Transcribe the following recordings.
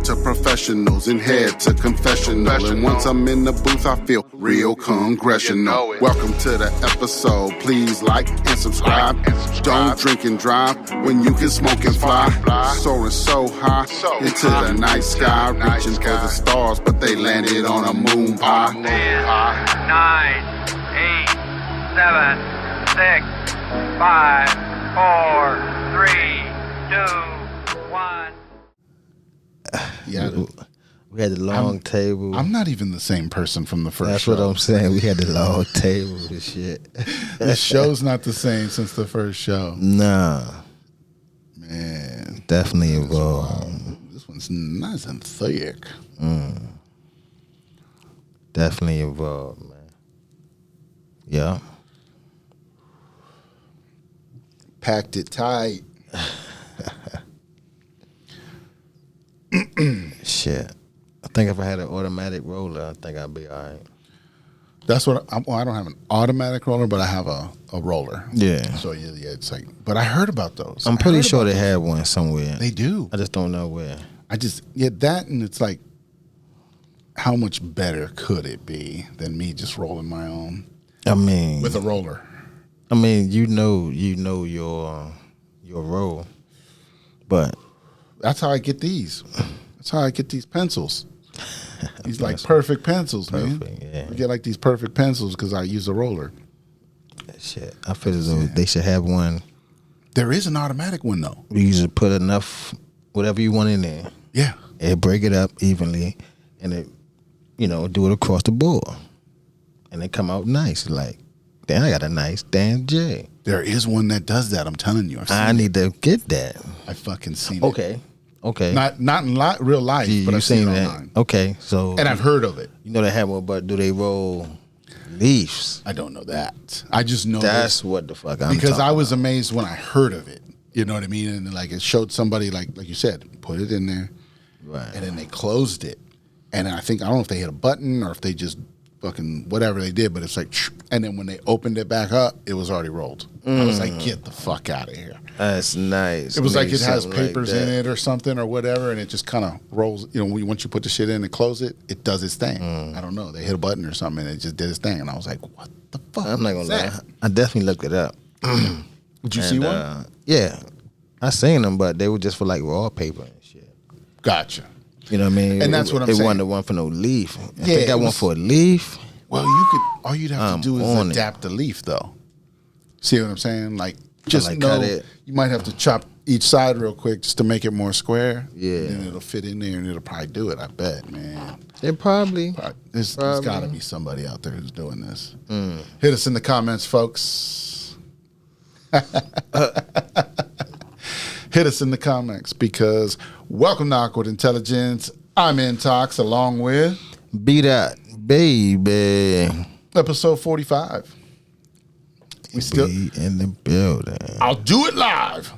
to professionals and head to confessional. And once I'm in the booth, I feel real congressional. Welcome to the episode. Please like and subscribe. Don't drink and drive when you can smoke and fly. Soaring so high into the night sky, reaching for the stars, but they landed on a moon pie. 10, 9, 8, 7, 6, 5, 4, 3, 2, 1. Yeah, we had the long table. I'm not even the same person from the first That's show. what I'm saying. We had the long table and shit. The show's not the same since the first show. Nah. Man. Definitely evolved. This one's nice and thick. Definitely evolved, man. Yeah. Packed it tight. Shit. I think if I had an automatic roller, I think I'd be all right. That's what I don't have an automatic roller, but I have a roller. Yeah. So yeah, it's like, but I heard about those. I'm pretty sure they had one somewhere. They do. I just don't know where. That, and it's like, how much better could it be than me just rolling my own? I mean, with a roller. I mean, you know your role, but that's how I get these. That's how I get these pencils. These like perfect pencils, man. Yeah. I get like these perfect pencils because I use a roller. Shit, I feel as though they should have one. There is an automatic one though. You just put enough whatever you want in there. Yeah. And break it up evenly, and it, do it across the board, and it come out nice. Like, damn, I got a nice damn J. There is one that does that. I'm telling you. I need to get that. I fucking seen it. Okay. Not in real life, but I've seen it online. Okay, so and I've heard of it. You know they have one, but do they roll leaves? I don't know that. I just know that's what the fuck I'm because talking I was about. amazed when I heard of it. You know what I mean? And like it showed somebody like you said, put it in there, right? And then they closed it, and I don't know if they hit a button or if they just fucking whatever they did, but it's like, and then when they opened it back up, it was already rolled. I was like, get the fuck out of here. That's nice. It was like it has papers in it or something or whatever, and it just kind of rolls. Once you put the shit in and close it, it does its thing. I don't know. They hit a button or something, and it just did its thing. And I was like, what the fuck? I'm not gonna lie. I definitely looked it up. Did you see one? Yeah, I seen them, but they were just for like wallpaper and shit. Gotcha. You know what I mean? And that's what I'm saying. It wasn't the one for no leaf. I think I went for a leaf. Well, all you'd have to do is adapt the leaf, though. See what I'm saying? Like, just cut it. You might have to chop each side real quick just to make it more square. Yeah. And then it'll fit in there and it'll probably do it, I bet, man. It probably. There's got to be somebody out there who's doing this. Hit us in the comments, folks. Hit us in the comments because welcome to Awkward Intelligence. I'm Intox along with BDot, baby. Episode 45. We still in the building. I'll do it live.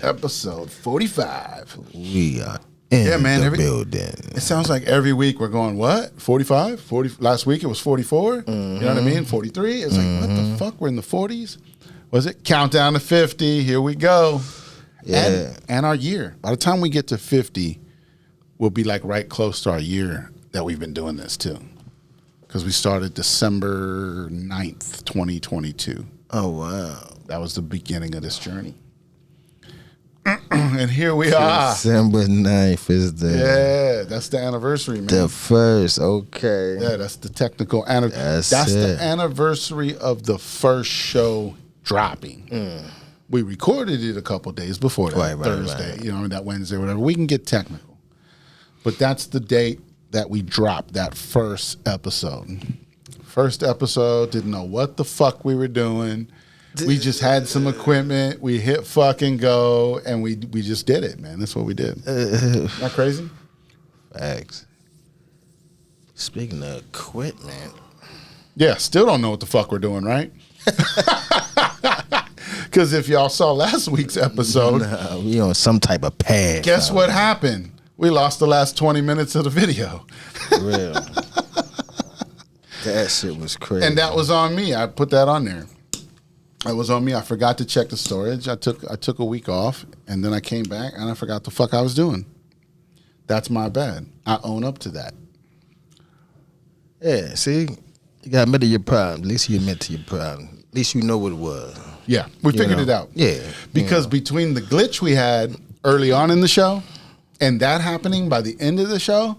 Episode 45. We are in the building. It sounds like every week we're going, what? 45? 40. Last week it was 44. You know what I mean? 43. It's like, what the fuck? We're in the 40s? Was it? Countdown to 50. Here we go. Yeah. And our year. By the time we get to 50, we'll be like right close to our year that we've been doing this too. Because we started December 9th, 2022. Oh, wow. That was the beginning of this journey. And here we are. December 9th is Yeah, that's the anniversary, man. The first, okay. Yeah, that's the technical anniversary. That's the anniversary of the first show dropping. We recorded it a couple days before that, Thursday, that Wednesday, whatever. We can get technical. But that's the date that we dropped that first episode. First episode, didn't know what the fuck we were doing. We just had some equipment. We hit fucking go, and we just did it, man. That's what we did. Isn't that crazy? Facts. Speaking of equipment. Yeah, still don't know what the fuck we're doing, right? Because if y'all saw last week's episode. We on some type of path. Guess what happened? We lost the last 20 minutes of the video. For real. That shit was crazy. And that was on me. I put that on there. It was on me. I forgot to check the storage. I took a week off, and then I came back, and I forgot the fuck I was doing. That's my bad. I own up to that. Yeah, see? You got to admit to your problem. At least you admit to your problem. At least you know what it was. Yeah, we figured it out. Yeah. Because between the glitch we had early on in the show and that happening by the end of the show,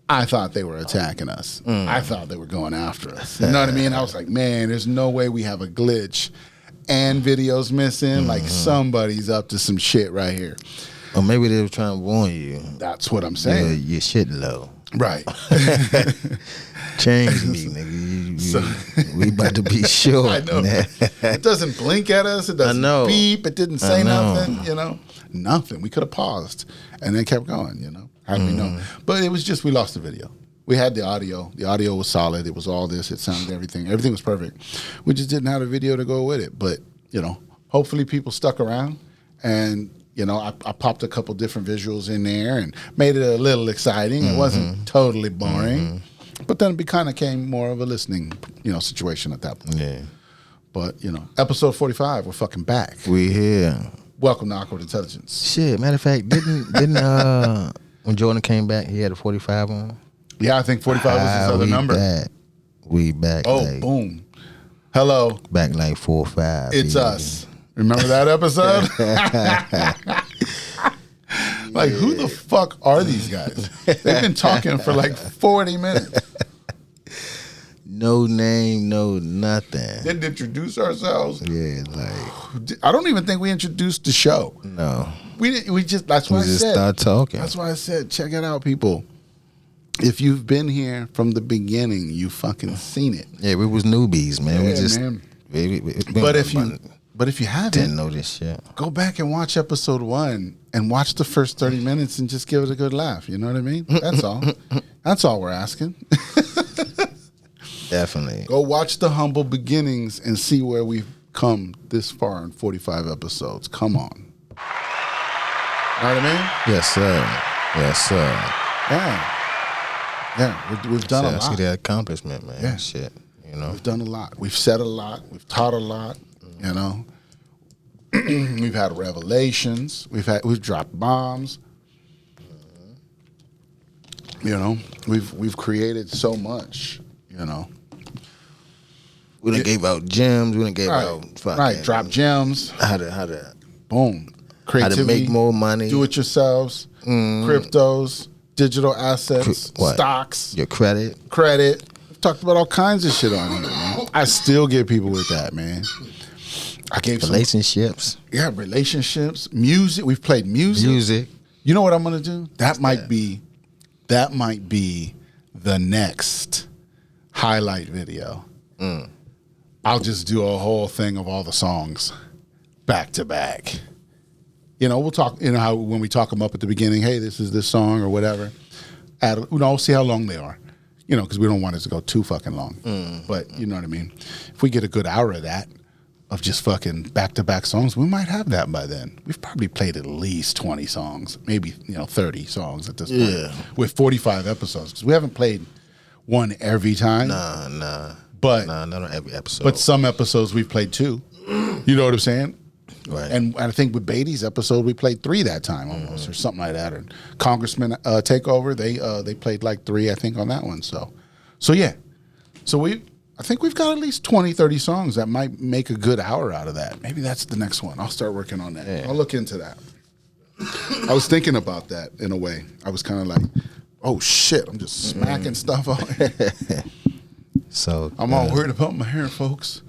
I thought they were attacking us. I thought they were going after us. You know what I mean? I was like, man, there's no way we have a glitch and videos missing. Like, somebody's up to some shit right here. Or maybe they were trying to warn you. That's what I'm saying. Your shit low. Right. Change me, nigga. We about to be short. I know. It doesn't blink at us. It doesn't beep. It didn't say nothing, you know. Nothing. We could have paused and then kept going, you know. Had we known. But it was just we lost the video. We had the audio. The audio was solid. It was all this. It sounded everything. Everything was perfect. We just didn't have a video to go with it. But, you know, hopefully people stuck around. And, you know, I popped a couple different visuals in there and made it a little exciting. It wasn't totally boring. But then it kind of became more of a listening, you know, situation at that point. Yeah. But, you know, episode 45, we're fucking back. We here. Welcome to Awkward Intelligence. Shit, matter of fact, didn't when Jordan came back, he had a 45 on? Yeah, I think 45 was his other number. We back. Oh, like, boom. Hello. Back like 4 or 5. It's us. Remember that episode? Like, who the fuck are these guys? They've been talking for like 40 minutes. No name, no nothing. Didn't introduce ourselves. Yeah, like I don't even think we introduced the show. No, we didn't. We just that's why I said. Start talking. That's why I said, check it out, people. If you've been here from the beginning, you fucking seen it. Yeah, we was newbies, man. Yeah, we just. Man. But if you haven't, didn't know this shit, go back and watch episode 1 and watch the first 30 minutes and just give it a good laugh. You know what I mean? That's all. That's all we're asking. Definitely. Go watch the humble beginnings and see where we've come this far in 45 episodes. Come on. Know what I mean? Yes, sir. Yes, sir. Yeah. Yeah, we've done a lot. See that accomplishment, man. Yeah. Shit, you know. We've done a lot. We've said a lot. We've taught a lot, you know. We've had revelations. We've dropped bombs. You know, we've created so much, you know. We done gave out gems. We done gave out fucking drop gems. How to boom. Creativity. How to make more money. Do it yourselves. Cryptos, digital assets, stocks. Your credit. We've talked about all kinds of shit on here, man. I still get people with that, man. I gave relationships. Relationships. Music. We've played music. You know what I'm gonna do? That might be the next highlight video. I'll just do a whole thing of all the songs back to back. You know, we'll talk, you know, how when we talk them up at the beginning, hey, this is this song or whatever. See how long they are. You know, because we don't want it to go too fucking long. But you know what I mean? If we get a good hour of that, of just fucking back-to-back songs, we might have that by then. We've probably played at least 20 songs, maybe 30 songs at this point. With 45 episodes. Because we haven't played one every time. Nah. But not on every episode. But some episodes we've played 2. You know what I'm saying? Right. And I think with Beatty's episode, we played 3 that time almost, or something like that. Or Congressman Takeover, they played like 3, I think, on that one. So yeah. So I think we've got at least 20, 30 songs that might make a good hour out of that. Maybe that's the next one. I'll start working on that. Yeah. I'll look into that. I was thinking about that in a way. I was kind of like, oh shit, I'm just smacking stuff on here. So I'm all worried about my hair, folks.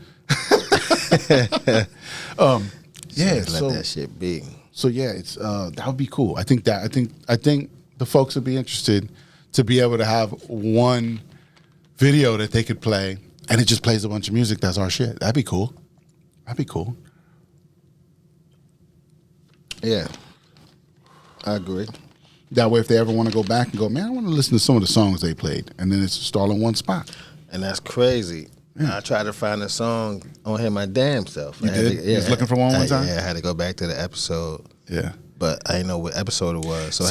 Yeah, so let that shit be. So yeah, it's that would be cool. I think the folks would be interested to be able to have one video that they could play, and it just plays a bunch of music. That's our shit. That'd be cool. Yeah, I agree. That way, if they ever want to go back and go, man, I want to listen to some of the songs they played, and then it's just all in one spot. And that's crazy. Yeah. I tried to find a song on here my damn self. You did? You was looking for one time? Yeah, I had to go back to the episode. Yeah. But I didn't know what episode it was, so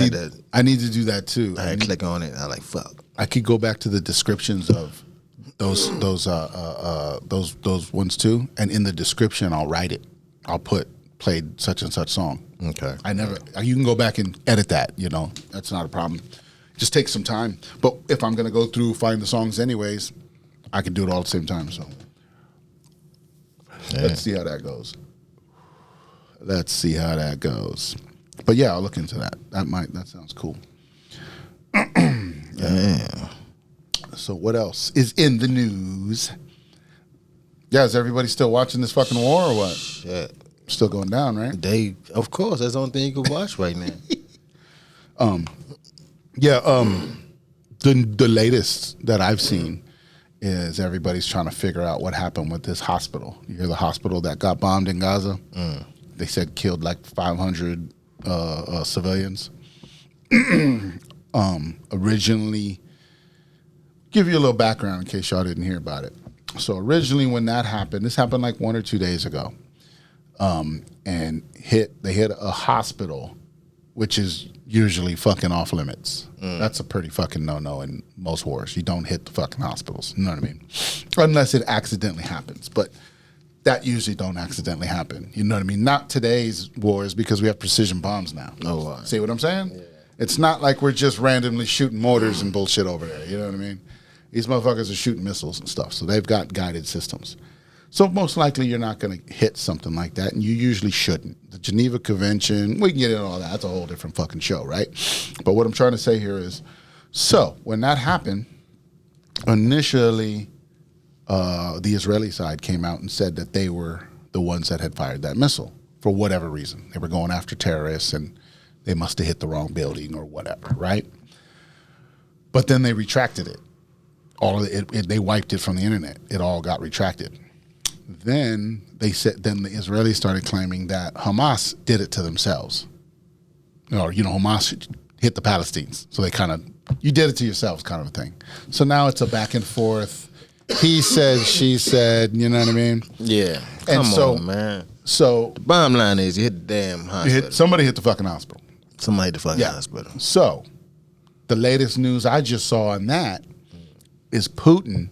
I need to do that too. I had to click on it, and I was like, fuck. I could go back to the descriptions of those ones too. And in the description, I'll write it. I'll played such and such song. Okay. You can go back and edit that. That's not a problem. Just takes some time. But if I'm gonna go through find the songs anyways, I can do it all at the same time. So let's see how that goes. But yeah, I'll look into that. That sounds cool. Yeah. So what else is in the news? Yeah, is everybody still watching this fucking war or what? Shit. Still going down, right? Of course, that's the only thing you can watch right now. The latest that I've seen is everybody's trying to figure out what happened with this hospital. You hear the hospital that got bombed in Gaza? They said killed like 500 civilians. Originally, give you a little background in case y'all didn't hear about it. So originally when that happened, this happened like 1 or 2 days ago, and they hit a hospital, which is usually fucking off limits. That's a pretty fucking no-no in most wars. You don't hit the fucking hospitals. You know what I mean? Unless it accidentally happens. But that usually don't accidentally happen. You know what I mean? Not today's wars because we have precision bombs now. Oh, wow. See what I'm saying? Yeah. It's not like we're just randomly shooting mortars and bullshit over there. You know what I mean? These motherfuckers are shooting missiles and stuff. So they've got guided systems. So most likely you're not going to hit something like that, and you usually shouldn't. The Geneva Convention, we can get into all that. That's a whole different fucking show, right? But what I'm trying to say here is, so when that happened, initially the Israeli side came out and said that they were the ones that had fired that missile for whatever reason. They were going after terrorists, and they must have hit the wrong building or whatever, right? But then they retracted it. All of it, they wiped it from the internet. It all got retracted. Then the Israelis started claiming that Hamas did it to themselves. Or, Hamas hit the Palestinians. So they you did it to yourselves kind of a thing. So now it's a back and forth. He said, she said, you know what I mean? Yeah. And Come on, man. So the bottom line is you hit the damn hospital. Somebody hit the fucking hospital. Somebody hit the fucking hospital. So the latest news I just saw on that is Putin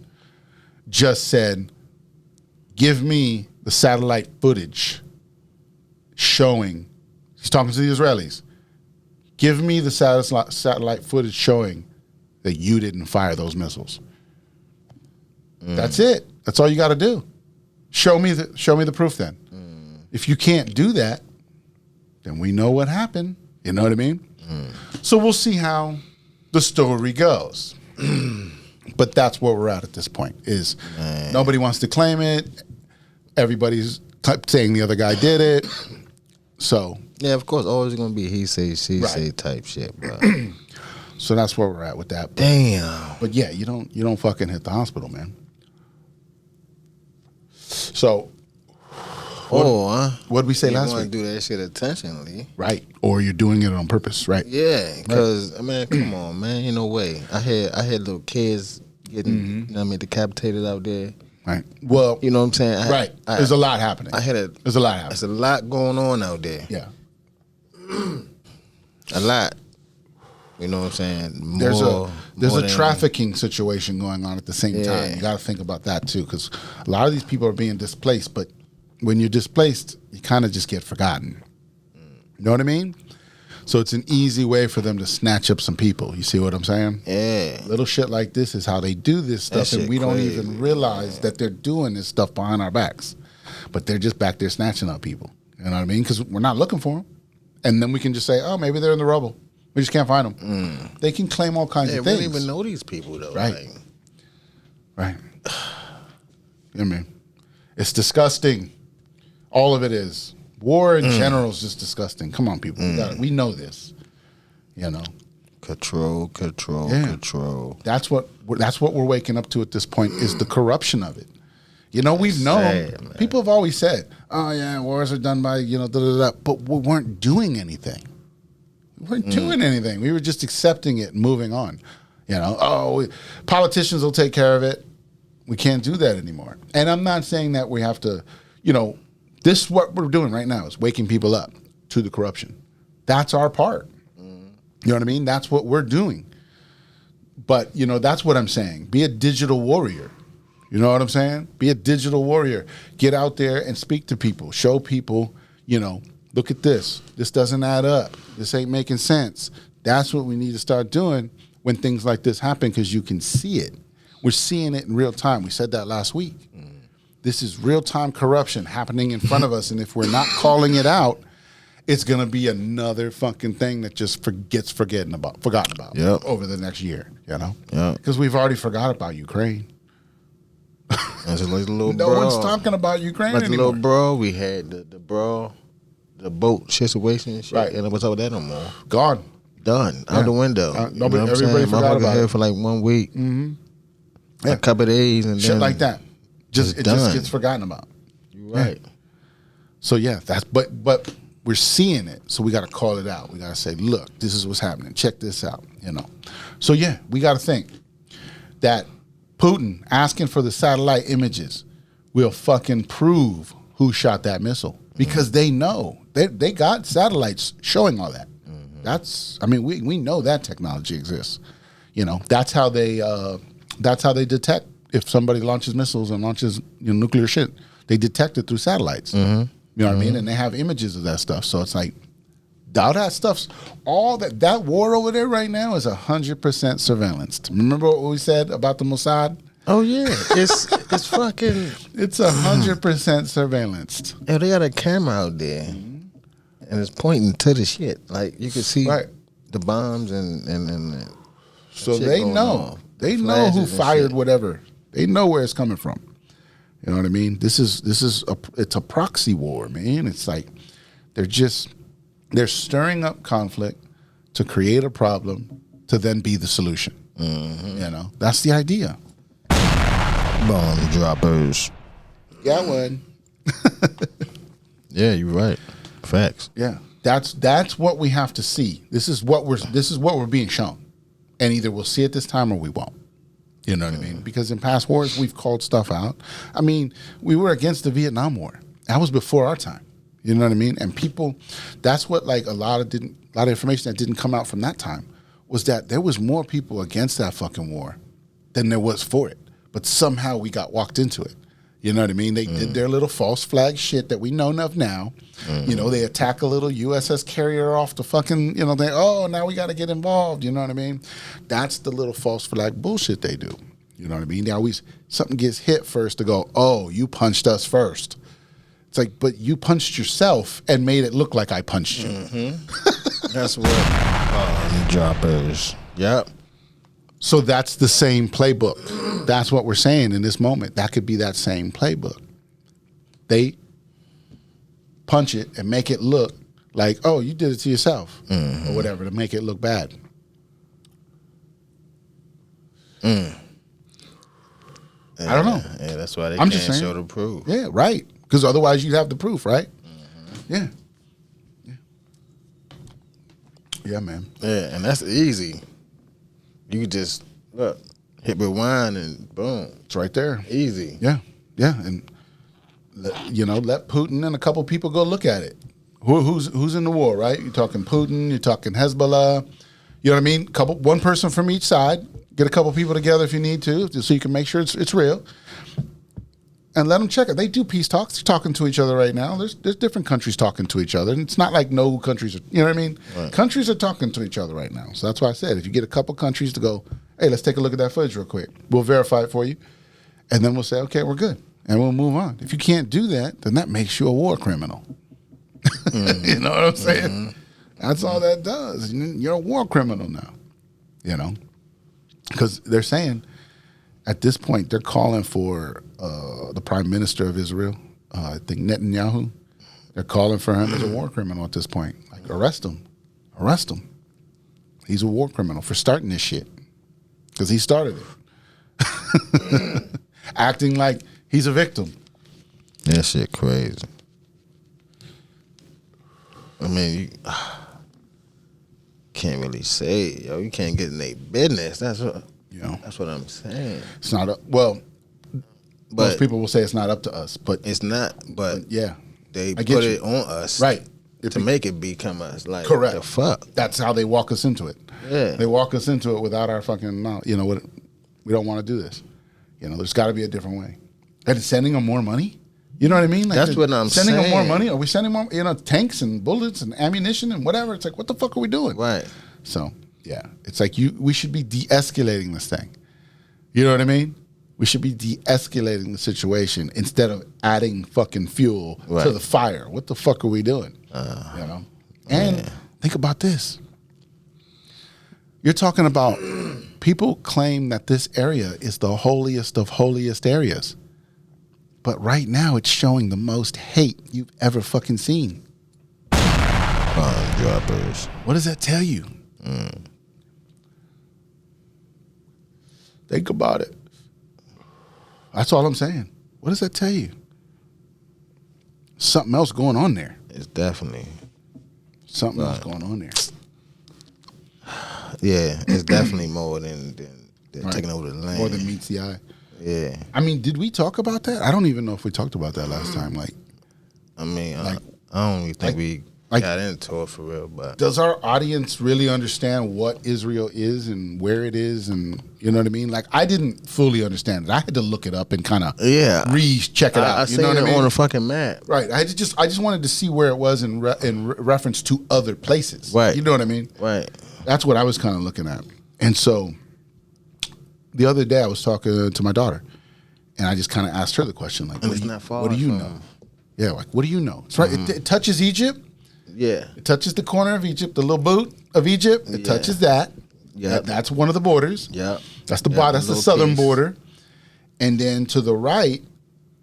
just said, give me the satellite footage showing, he's talking to the Israelis, give me the satellite footage showing that you didn't fire those missiles. That's it. That's all you got to do. Show me the proof then. If you can't do that, then we know what happened. You know what I mean? So we'll see how the story goes. But that's where we're at this point, is nobody wants to claim it. Everybody's saying the other guy did it. So yeah, of course, always going to be he say, she say type shit, bro. So that's where we're at with that. Damn. But yeah, you don't fucking hit the hospital, man. So what did we say last week? You want to do that shit intentionally. Right. Or you're doing it on purpose, right? Yeah, because, man, come on, man. Ain't no way. I had little kids getting, decapitated out there. Right. Well, you know what I'm saying? Right. There's a lot happening. There's a lot going on out there. Yeah. A lot. You know what I'm saying? There's a trafficking situation going on at the same time. You got to think about that too, because a lot of these people are being displaced, but when you're displaced, you kind of just get forgotten. You know what I mean? So it's an easy way for them to snatch up some people. You see what I'm saying? Yeah. Little shit like this is how they do this stuff, and we don't even realize that they're doing this stuff behind our backs. But they're just back there snatching up people. You know what I mean? Because we're not looking for them. And then we can just say, oh, maybe they're in the rubble. We just can't find them. They can claim all kinds of things. We don't even know these people, though. Right. Right. I mean, it's disgusting. All of it is. War in general is just disgusting. Come on, people. We know this. You know. Control. That's what we're waking up to at this point, is the corruption of it. You know, we've known. People have always said, oh, yeah, wars are done by, but we weren't doing anything. We weren't doing anything. We were just accepting it and moving on. Politicians will take care of it. We can't do that anymore. And I'm not saying that we have to, this is what we're doing right now, is waking people up to the corruption. That's our part. You know what I mean? That's what we're doing. But, that's what I'm saying. Be a digital warrior. You know what I'm saying? Be a digital warrior. Get out there and speak to people. Show people, look at this. This doesn't add up. This ain't making sense. That's what we need to start doing when things like this happen, because you can see it. We're seeing it in real time. We said that last week. This is real-time corruption happening in front of us, and if we're not calling it out, it's going to be another fucking thing that just gets forgotten about over the next year, Because we've already forgot about Ukraine. That's a little no brawl. One's talking about Ukraine but anymore. The little brawl we had, the brawl, the boat situation and shit, right. And what's over that no more. Gone. Done. Out the window. Everybody forgot about it. For like 1 week. Mm-hmm. A couple of days. And shit then like that. It just gets forgotten about. You're right. Yeah. So that's but we're seeing it, so we got to call it out. We got to say, look, this is what's happening. Check this out, So we got to think that Putin asking for the satellite images will fucking prove who shot that missile, because they know they got satellites showing all that. We know that technology exists. That's how they detect if somebody launches missiles and launches nuclear shit. They detect it through satellites. You know what I mean? And they have images of that stuff. So it's like, all that stuff's all that war over there right now is 100% surveillance. Remember what we said about the Mossad? Oh yeah, it's fucking. It's 100% surveillance. Yeah, they got a camera out there, and it's pointing to the shit. Like you can see the bombs and so they know. They know who fired whatever. They know where it's coming from. You know what I mean? It's a proxy war, man. It's like they're stirring up conflict to create a problem to then be the solution. That's the idea. Bomb droppers. Got one. Yeah, you're right. Facts. Yeah, that's what we have to see. This is what we're being shown, and either we'll see it this time or we won't. You know what I mean? Because in past wars, we've called stuff out. I mean, we were against the Vietnam War. That was before our time. You know what I mean? And people, that's what a lot of information that didn't come out from that time was that there was more people against that fucking war than there was for it. But somehow we got walked into it. You know what I mean? They did their little false flag shit that we know of now. They attack a little USS carrier off the fucking, now we got to get involved. You know what I mean? That's the little false flag bullshit they do. You know what I mean? They always, something gets hit first to go, oh, you punched us first. It's like, but you punched yourself and made it look like I punched you. That's what droppers. Yep. So that's the same playbook. That's what we're saying in this moment. That could be that same playbook. They punch it and make it look like, oh, you did it to yourself or whatever, to make it look bad. I don't know. Yeah, that's why they can't show the proof. Yeah, right. Because otherwise you'd have the proof, right? Yeah. Yeah, man. Yeah, and that's easy. You just hit rewind and boom, it's right there. Easy. Yeah, and let Putin and a couple people go look at it. Who's in the war, right? You're talking Putin. You're talking Hezbollah. You know what I mean? One person from each side. Get a couple people together if you need to, so you can make sure it's real. And let them check it. They do peace talks. They're talking to each other right now. There's different countries talking to each other. And it's not like no countries are, you know what I mean? Right. Countries are talking to each other right now. So that's why I said, if you get a couple countries to go, hey, let's take a look at that footage real quick. We'll verify it for you. And then we'll say, okay, we're good. And we'll move on. If you can't do that, then that makes you a war criminal. You know what I'm saying? That's all that does. You're a war criminal now. Because they're saying, at this point, they're calling for the Prime Minister of Israel, I think Netanyahu. They're calling for him as a war criminal at this point. Like, arrest him. Arrest him. He's a war criminal for starting this shit. Because he started it. Acting like he's a victim. That shit crazy. I mean, you can't really say, you can't get in their business. That's what that's what I'm saying. It's not most people will say it's not up to us, but it's not. But yeah, they put it on us, right, to make it become us. Like, correct. The fuck. That's how they walk us into it. Yeah, they walk us into it without our fucking knowledge. We don't want to do this. There's got to be a different way. And sending them more money? You know what I mean? Like that's what I'm sending saying. them more money? Are we sending more, tanks and bullets and ammunition and whatever? It's like, what the fuck are we doing? Right. So, yeah. It's like we should be de-escalating this thing. You know what I mean? We should be de-escalating the situation instead of adding fucking fuel to the fire. What the fuck are we doing? And think about this. You're talking about people claim that this area is the holiest of holiest areas. But right now, it's showing the most hate you've ever fucking seen. Bomb droppers. What does that tell you? Think about it. That's all I'm saying. What does that tell you? Something else going on there. It's definitely something else going on there. Yeah, it's definitely more than taking over the land. More than meets the eye. Yeah. I mean, did we talk about that? I don't even know if we talked about that last time. Like, I mean, I don't even think we got into it for real. But does our audience really understand what Israel is and where it is, and you know what I mean? Like, I didn't fully understand it. I had to look it up and kind of recheck it out. I you know what I mean? On a fucking map. Right. I just wanted to see where it was in reference to other places. Right. You know what I mean? Right. That's what I was kind of looking at. And so the other day I was talking to my daughter, and I just kind of asked her the question, like, what do you know? Yeah, like, what do you know? It's right. It touches Egypt. Yeah. It touches the corner of Egypt, the little boot of Egypt. It touches that. Yeah. That's one of the borders. Yeah. That's the that's the southern border. And then to the right,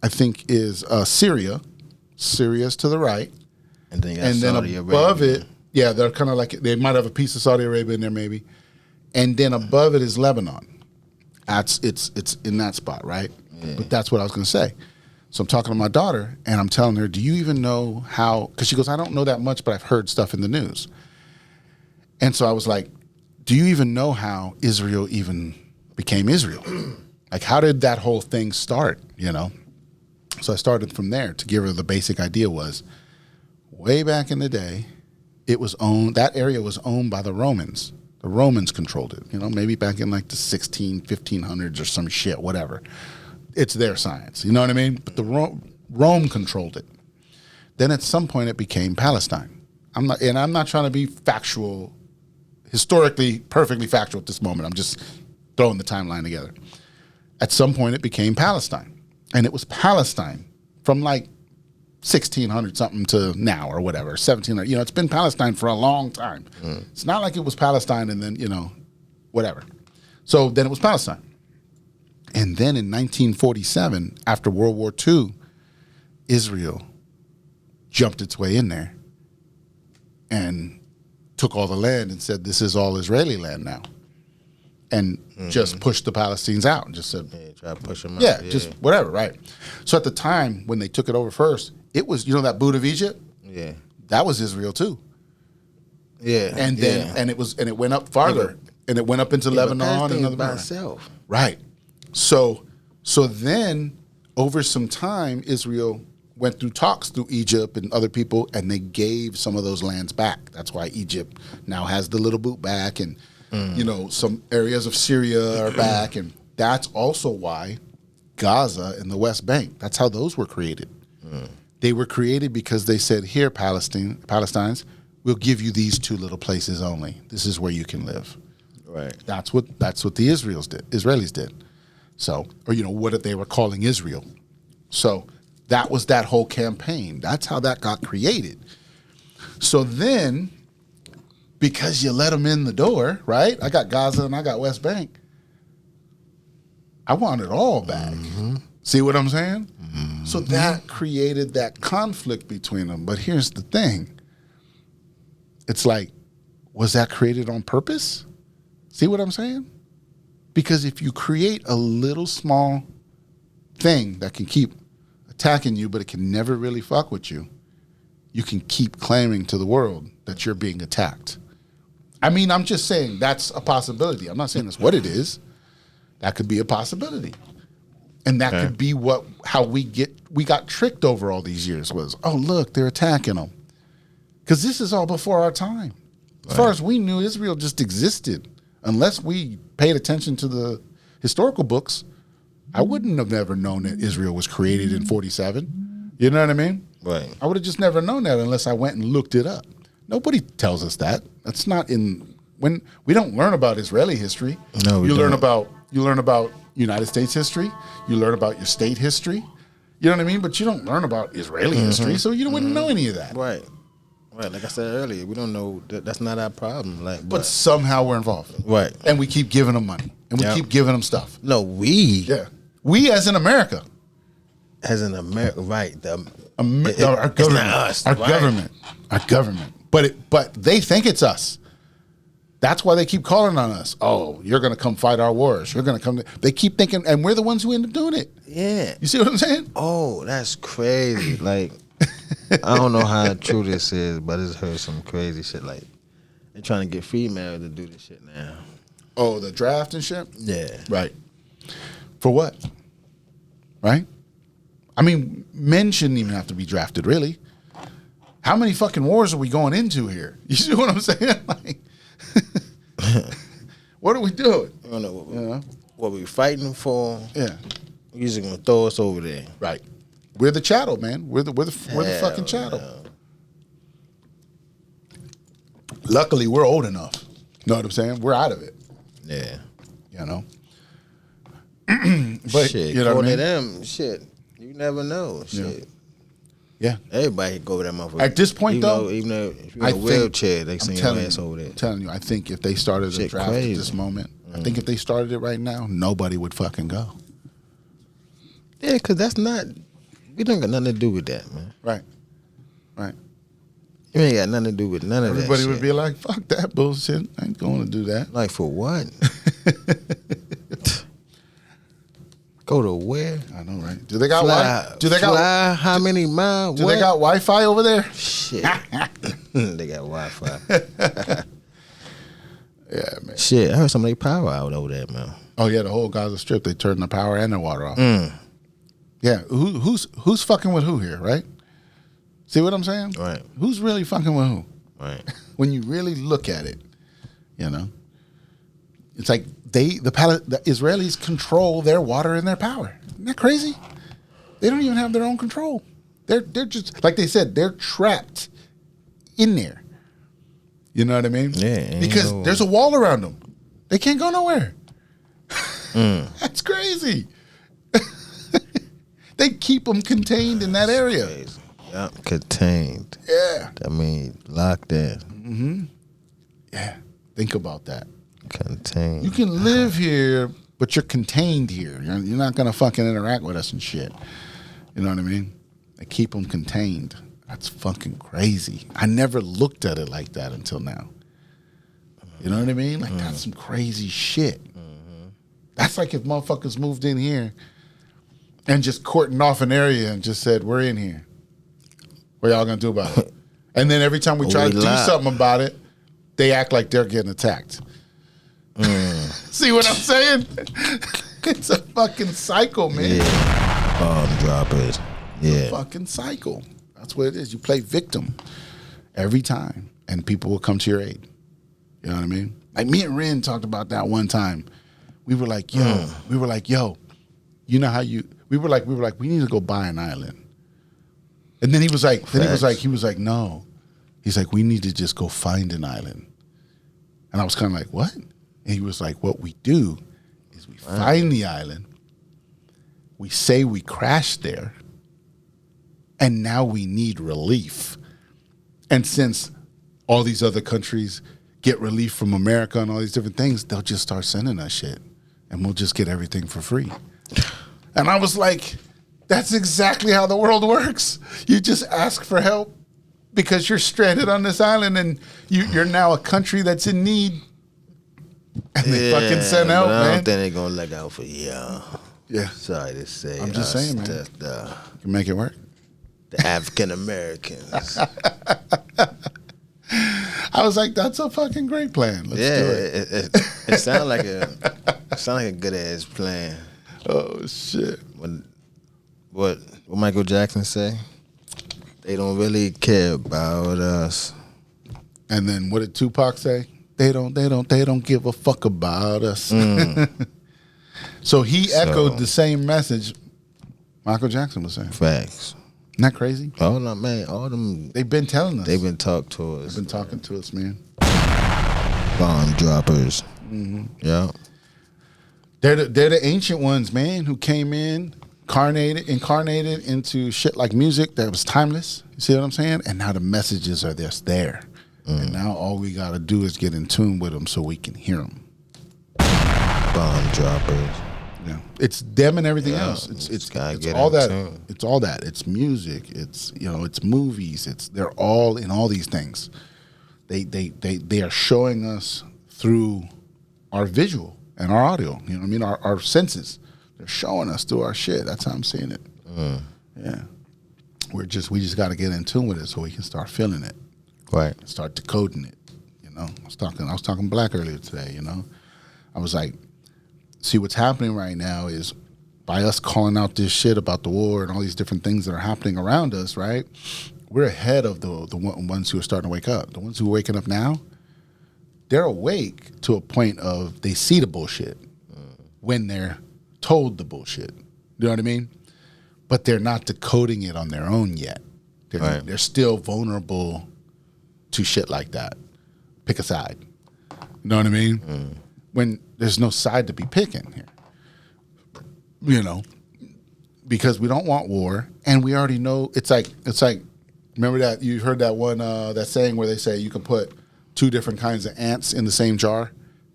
I think, is Syria. Syria's to the right. And then above it, they're kind of like, they might have a piece of Saudi Arabia in there maybe. And then above it is Lebanon. It's in that spot, right? Yeah. But that's what I was going to say. So I'm talking to my daughter, and I'm telling her, do you even know how, because she goes, I don't know that much, but I've heard stuff in the news. And so I was like, do you even know how Israel even became Israel? Like, how did that whole thing start, So I started from there to give her the basic idea was, way back in the day, that area was owned by the Romans. The Romans controlled it, maybe back in like the 1500s or some shit, whatever. It's their science, you know what I mean? But the Rome controlled it. Then at some point it became Palestine. I'm not trying to be factual, historically perfectly factual at this moment. I'm just throwing the timeline together. At some point it became Palestine. And it was Palestine from like 1600 something to now or whatever, 1700. It's been Palestine for a long time. It's not like it was Palestine and then, whatever. So then it was Palestine. And then in 1947, after World War II, Israel jumped its way in there and took all the land and said, this is all Israeli land now. And just pushed the Palestinians out and just said, try to push them out. Yeah, just whatever, right? So at the time when they took it over first, it was, that boot of Egypt? Yeah. That was Israel too. Yeah. And then and it went up farther. And it went up into Lebanon and other by itself. Right. So then over some time, Israel went through talks through Egypt and other people, and they gave some of those lands back. That's why Egypt now has the little boot back, and some areas of Syria are back, and that's also why Gaza and the West Bank, that's how those were created. They were created because they said, here, Palestinians, we'll give you these two little places only. This is where you can live. Right. That's what the Israelis did. So, or what they were calling Israel. So that was that whole campaign. That's how that got created. So then, because you let them in the door, right? I got Gaza and I got West Bank. I want it all back. See what I'm saying? So that created that conflict between them. But here's the thing. It's like, was that created on purpose? See what I'm saying? Because if you create a little small thing that can keep attacking you, but it can never really fuck with you, you can keep claiming to the world that you're being attacked. I mean, I'm just saying that's a possibility. I'm not saying that's what it is. That could be a possibility. And that could be how we got tricked over all these years was, oh, look, they're attacking them. Because this is all before our time. As far as we knew, Israel just existed. Unless we paid attention to the historical books, I wouldn't have never known that Israel was created in 47. You know what I mean? Right. I would have just never known that unless I went and looked it up. Nobody tells us that. That's not when we don't learn about Israeli history. No, we you learn don't. about United States history. You learn about your state history. You know what I mean? But you don't learn about Israeli history, so you wouldn't know any of that. Right. Right. Like I said earlier, we don't know. That's not our problem. But somehow we're involved. Right. And we keep giving them money. And we keep giving them stuff. No, we. Yeah. We as in America. As in America, right. Our government. It's not us. Our right. government. But they think it's us. That's why they keep calling on us. Oh, you're going to come fight our wars. You're going to come. They keep thinking, and we're the ones who end up doing it. Yeah. You see what I'm saying? Oh, that's crazy. Like, I don't know how true this is, but it's heard some crazy shit. Like, they're trying to get females to do this shit now. Oh, the draft and shit? Yeah. Right. For what? Right? I mean, men shouldn't even have to be drafted, really. How many fucking wars are we going into here? You see what I'm saying? Like, what are we doing? I don't know what we fighting for. Yeah. You're just gonna throw us over there. Right. We're the chattel, man. We're the fucking chattel. No. Luckily, we're old enough. Know what I'm saying? We're out of it. Yeah. You know? But, shit, you know what I mean? to them, shit, you never know. Shit. Yeah. Everybody can go over that motherfucker. At this point, though, even though if you're in a wheelchair, they send your ass over there. I'm telling you, I think if they started a draft at this moment, I think if they started it right now, nobody would fucking go. Yeah, because we don't got nothing to do with that, man. Right. Right. You ain't got nothing to do with none of that Everybody shit. would be like, fuck that bullshit. I ain't going to do that. Like, for what? Go to where? I know, right? Do they got fly, got how many miles? Do they got Wi-Fi over there? Shit. They got Wi-Fi. Yeah, man. Shit, I heard some of their power out over there, man. Oh yeah, the whole Gaza Strip, they turned the power and the water off. Yeah, who's fucking with who here, right? See what I'm saying? Right. Who's really fucking with who? Right. When you really look at it, you know, it's like the Israelis control their water and their power. Isn't that crazy? They don't even have their own control. They're just, like they said, they're trapped in there. You know what I mean? Yeah. Because there's a wall around them. They can't go nowhere. That's crazy. They keep them contained in that area. Crazy. Yep, contained. Yeah. I mean, locked in. Yeah. Think about that. Contained. You can live here, but you're contained here. You're not going to fucking interact with us and shit. You know what I mean? They keep them contained. That's fucking crazy. I never looked at it like that until now. You know what I mean? Like, that's some crazy shit. That's like if motherfuckers moved in here and just cordoned off an area and just said, we're in here. What y'all going to do about it? And then every time we try to do something about it, they act like they're getting attacked. See what I'm saying? It's a fucking cycle, man. Yeah. Bomb droppers. Yeah. Fucking cycle. That's what it is. You play victim every time, and people will come to your aid. You know what I mean? Like me and Ren talked about that one time. We were like, yo, you know how we were like, we need to go buy an island. And then he was like, no. He's like, we need to just go find an island. And I was kind of like, what? And he was like, what we do is we find the island, we say we crashed there, and now we need relief. And since all these other countries get relief from America and all these different things, they'll just start sending us shit, and we'll just get everything for free. And I was like, that's exactly how the world works. You just ask for help because you're stranded on this island, and you're now a country that's in need. And they fucking send help, man. I don't think they're going to look out for y'all. Yeah. Sorry to say. I'm just saying, man. You can make it work. The African Americans. I was like, that's a fucking great plan. Let's do it. It sounds like a good ass plan. Oh shit. What Michael Jackson say? They don't really care about us. And then what did Tupac say? They don't give a fuck about us. So he echoed the same message Michael Jackson was saying. Facts. Isn't that crazy? Oh no, man! All them they've been telling us. They've been talking to us. They've been talking to us, man. Bomb droppers. Mm-hmm. Yeah. They're the ancient ones, man, who came in, incarnated into shit like music that was timeless. You see what I'm saying? And now the messages are just there. And now all we got to do is get in tune with them so we can hear them. Bomb droppers. Yeah, it's them and everything else. It's all that. Tune. It's all that. It's music. It's it's movies. They're all in all these things. They are showing us through our visual and our audio. You know what I mean? Our senses. They're showing us through our shit. That's how I'm seeing it. Yeah, we just got to get in tune with it so we can start feeling it. Right. Start decoding it. I was talking black earlier today. I was like, see, what's happening right now is by us calling out this shit about the war and all these different things that are happening around us, right? We're ahead of the ones who are starting to wake up. The ones who are waking up now, they're awake to a point of they see the bullshit when they're told the bullshit. You know what I mean? But they're not decoding it on their own yet. They're still vulnerable to shit like that. Pick a side. You know what I mean? When there's no side to be picking here. Because we don't want war, and we already know it's like remember that you heard that one that saying where they say you can put two different kinds of ants in the same jar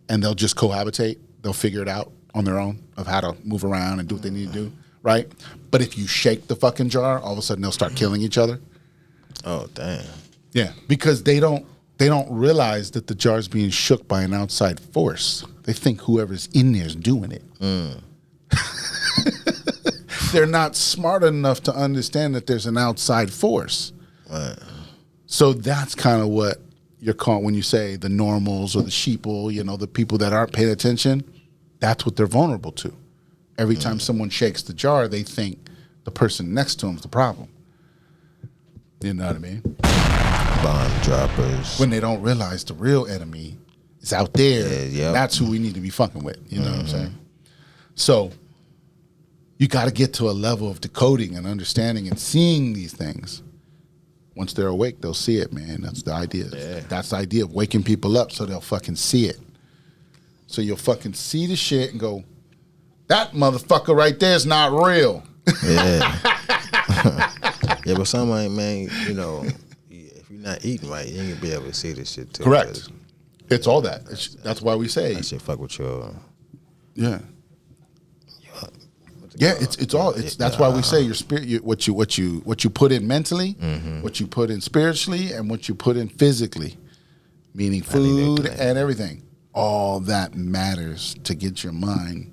and they'll just cohabitate. They'll figure it out on their own of how to move around and do what they need to do, right? But if you shake the fucking jar, all of a sudden they'll start killing each other. Oh, damn. Yeah, because they don't realize that the jar's being shook by an outside force. They think whoever's in there is doing it. They're not smart enough to understand that there's an outside force. Right. So that's kind of what you're calling when you say the normals or the sheeple, the people that aren't paying attention. That's what they're vulnerable to. Every time someone shakes the jar, they think the person next to them is the problem. You know what I mean? Bomb droppers. When they don't realize the real enemy is out there. Yeah, that's who we need to be fucking with. You know what I'm saying? So you got to get to a level of decoding and understanding and seeing these things. Once they're awake, they'll see it, man. That's the idea. Yeah. That's the idea of waking people up so they'll fucking see it. So you'll fucking see the shit and go, that motherfucker right there is not real. Yeah. Yeah, but somebody, man, if you're not eating right, you ain't gonna be able to see this shit too. Correct. It's all that. That's why we say. That shit fuck with your. Yeah. Yeah, it's all. That's why we say your spirit. What you put in mentally, what you put in spiritually, and what you put in physically, meaning food and everything. All that matters to get your mind,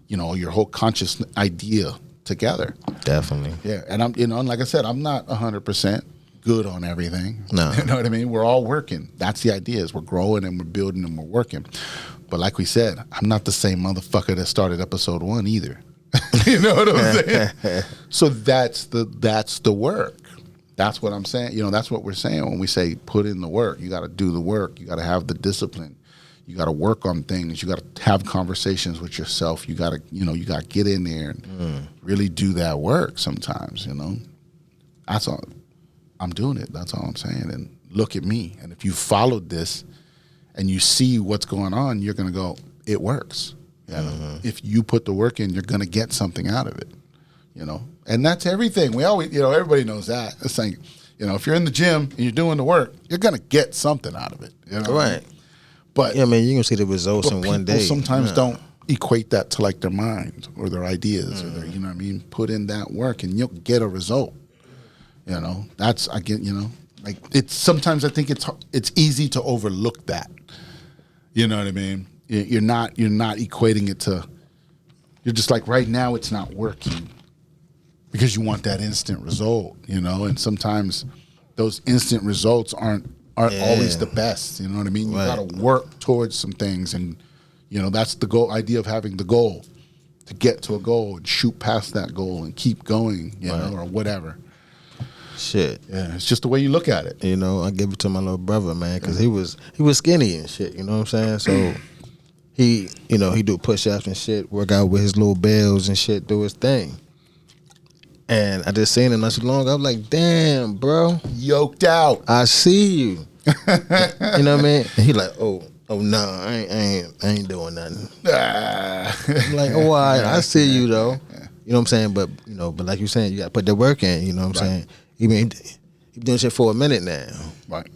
your whole conscious idea together. Definitely. Yeah, and I'm, like I said, I'm not 100% good on everything. No. You know what I mean? We're all working. That's the idea is we're growing and we're building and we're working. But like we said, I'm not the same motherfucker that started episode 1 either. You know what I'm saying? So that's the work. That's what I'm saying. That's what we're saying when we say put in the work. You got to do the work. You got to have the discipline. You got to work on things. You got to have conversations with yourself. You got to, you got to get in there and really do that work sometimes, That's all. I'm doing it. That's all I'm saying. And look at me. And if you followed this and you see what's going on, you're going to go, it works. If you put the work in, you're going to get something out of it, And that's everything. We always, everybody knows that. It's like, if you're in the gym and you're doing the work, you're going to get something out of it. Right. But yeah, man, you're going to see the results in one day. People sometimes don't equate that to like their mind or their ideas or their, what I mean? Put in that work and you'll get a result. That's, again, like it's sometimes I think it's easy to overlook that. You know what I mean? You're not equating it to, you're just like right now it's not working because you want that instant result, and sometimes those instant results aren't always the best. You know what I mean? You got to work towards some things, and that's the goal. Idea of having the goal to get to a goal and shoot past that goal and keep going, or whatever. Shit. Yeah, it's just the way you look at it. I give it to my little brother, man, because he was skinny and shit. You know what I'm saying? So he do push-ups and shit, work out with his little bells and shit, do his thing. And I just seen him not so long. I was like, damn, bro. Yoked out. I see you. You know what I mean? And he like, oh no, I ain't doing nothing. I'm like, oh, all right, I see you though. You know what I'm saying? But but like you saying, you gotta put the work in, you know what I'm saying? He doing shit for a minute now. Right.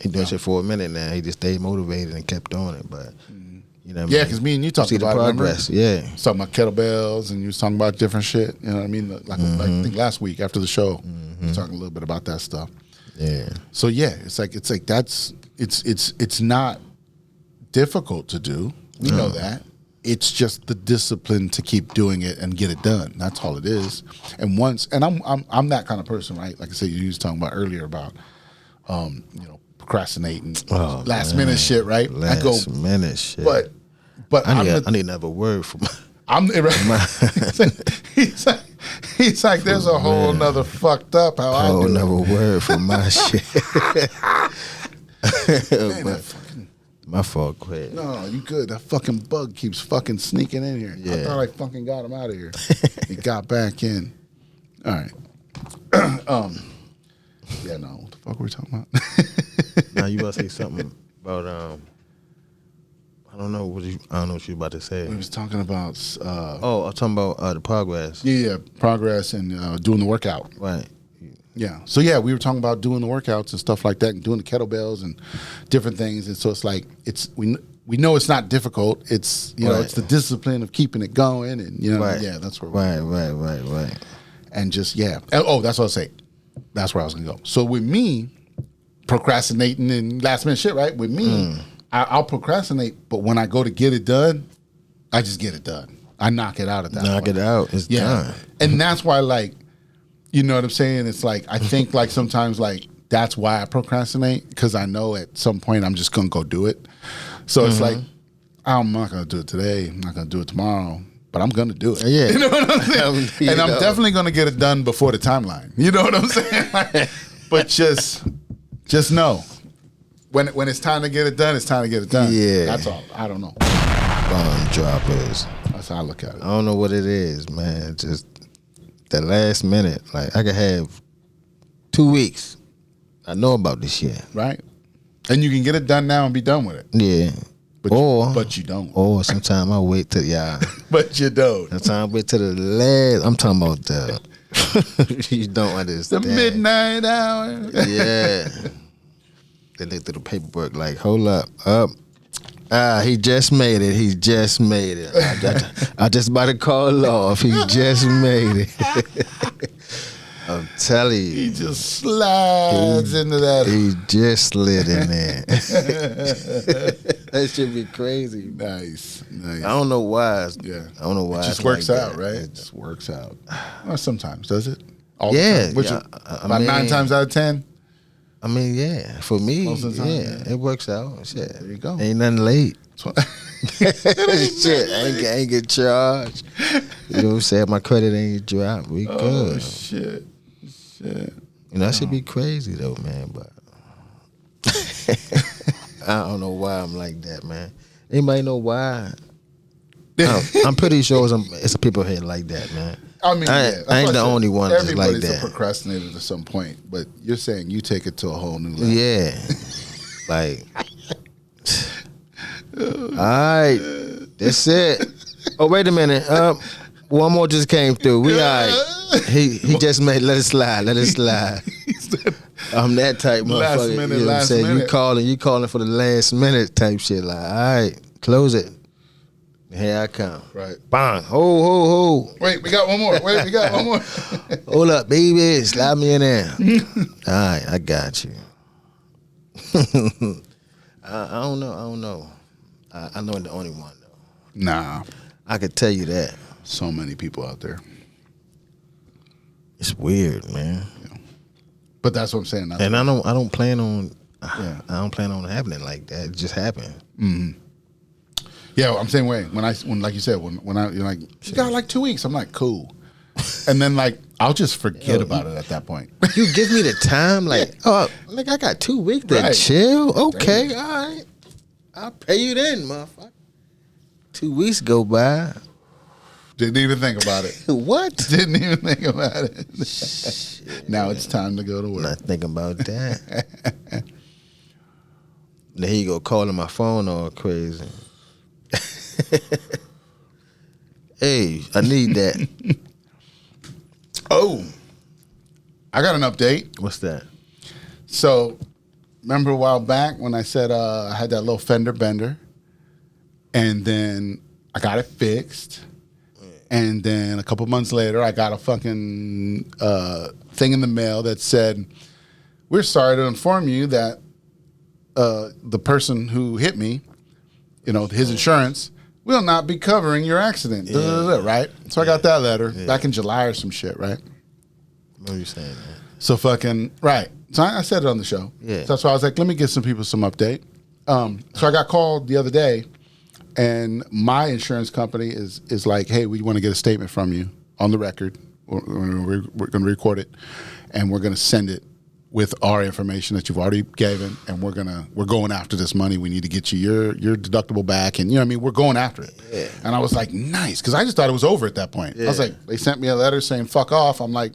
He doing shit for a minute now. He just stayed motivated and kept doing it. But you know what I mean? Yeah, because me and you talked see about the progress. Yeah. Talking about kettlebells, and you was talking about different shit. You know what I mean? Like I think last week after the show, we were talking a little bit about that stuff. Yeah. So yeah, it's like it's not difficult to do. We know that. It's just the discipline to keep doing it and get it done. That's all it is. And I'm that kind of person, right? Like I said, you was talking about earlier about procrastinating, last minute shit, right? Last minute shit. But I need another word for my. He's like, there's a whole nother fucked up how I do it. Another word for my shit. My fault, quit. No, you good. That fucking bug keeps fucking sneaking in here. Yeah. I thought I fucking got him out of here. He got back in. All right. Yeah, no. What the fuck were we talking about? Now you about to say something about I don't know what you were about to say. We was talking about I'm talking about the progress. Yeah, progress and doing the workout. Right. Yeah. So yeah, we were talking about doing the workouts and stuff like that, and doing the kettlebells and different things. And so it's like we know it's not difficult. It's it's the discipline of keeping it going, and yeah, that's where right. And just that's what I'll say. That's where I was gonna go. So with me, procrastinating and last minute shit, right? With me, I'll procrastinate, but when I go to get it done, I just get it done. I knock it out at that point. Knock it out. It's done. And that's why, like, you know what I'm saying? It's like, I think like sometimes like that's why I procrastinate, because I know at some point I'm just going to go do it. So it's like, I'm not going to do it today. I'm not going to do it tomorrow, but I'm going to do it. Yeah. You know what I'm saying? And I'm definitely going to get it done before the timeline. You know what I'm saying? Like, but just know when it's time to get it done, it's time to get it done. Yeah. That's all. I don't know. Bomb droppers. That's how I look at it. I don't know what it is, man. Just that last minute. Like, I could have 2 weeks. I know about this shit. Right. And you can get it done now and be done with it. Yeah. But you don't. Or sometimes I wait till But you don't. Sometimes I wait till the last. I'm talking about the you don't understand. The midnight hour. Yeah. They look through the paperwork like, hold up. He just made it. He just made it. I just about to call off. He just made it. I'm telling you. He just slides into that. He just slid in there. That should be crazy. Nice. I don't know why. Yeah. I don't know why. It just works out, right? It just works out. Well, sometimes, does it? All the time. Which about 9 times out of 10? I mean, yeah. For me, most of the time, it works out. Shit. There you go. Ain't nothing late. Shit, I ain't get charged. You know what I'm saying? My credit ain't dropped. We good. Oh, shit. You know, that should be crazy though, man. But I don't know why I'm like that, man. Anybody know why? I'm pretty sure it's some people here like that, man. I mean, I ain't the only one that's like that. Everybody's a procrastinator to some point, but you're saying you take it to a whole new level. Yeah. Like, all right, that's it. Oh, wait a minute. One more just came through. We all right. He just made let it slide. I'm that type motherfucker. Last minute, you know what I'm saying? minute. You calling for the last minute type shit. Like, all right, close it. Here I come. Right. Bang. Ho. Wait, we got one more. Hold up, baby. Slide me in there. All right, I got you. I don't know. I know I'm the only one, though. Nah. I could tell you that. So many people out there. It's weird, man. Yeah. But that's what I'm saying. And I don't plan on having it like that. It just happened. Mm-hmm. Yeah, I'm saying when like you said, when I you're like, you got like 2 weeks, I'm like, cool. And then like I'll just forget about it at that point. You give me the time, like, I got 2 weeks to chill. Okay, all right. I'll pay you then, motherfucker. 2 weeks go by. Didn't even think about it. What? Didn't even think about it. Shit, now it's time to go to work. Not thinking about that. Then he go calling my phone all crazy. Hey, I need that. Oh, I got an update. What's that? So, remember a while back when I said I had that little fender bender, and then I got it fixed, and then a couple months later I got a fucking thing in the mail that said, "We're sorry to inform you that the person who hit me, his insurance will not be covering your accident." Yeah. Right? So I got that letter back in July or some shit, right? What are you saying, man? So fucking, right. So I said it on the show. Yeah. So that's why I was like, let me give some people some update. So I got called the other day, and my insurance company is like, hey, we want to get a statement from you on the record. We're going to record it, and we're going to send it with our information that you've already given, and we're going after this money. We need to get you your deductible back, and we're going after it. Yeah. And I was like, nice, because I just thought it was over at that point. Yeah. I was like, they sent me a letter saying fuck off. I'm like,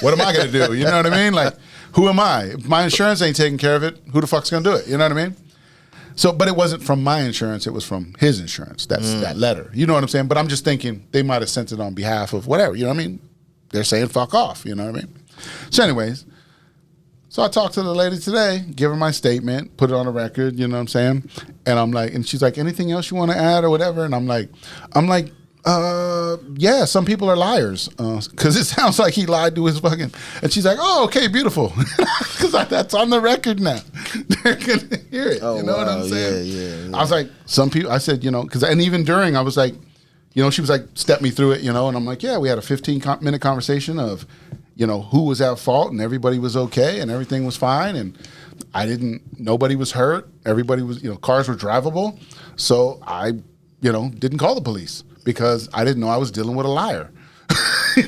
what am I going to do? You know what I mean? Like, who am I? If my insurance ain't taking care of it, who the fuck's going to do it? You know what I mean? So, but it wasn't from my insurance. It was from his insurance. That's that letter. You know what I'm saying? But I'm just thinking they might have sent it on behalf of whatever. You know what I mean? They're saying fuck off. You know what I mean? So anyways, so I talked to the lady today, give her my statement, put it on the record, you know what I'm saying? And I'm like, and she's like, anything else you want to add or whatever? And I'm like, yeah, some people are liars. Because it sounds like he lied to his fucking, and she's like, oh, okay, beautiful. Because that's on the record now. They're going to hear it. You know what I'm saying? Yeah. I was like, some people, I said, because, and even during, I was like, she was like, step me through it, and I'm like, yeah, we had a 15-minute conversation of, who was at fault, and everybody was okay, and everything was fine, and nobody was hurt. Everybody was, cars were drivable. So I, didn't call the police because I didn't know I was dealing with a liar. You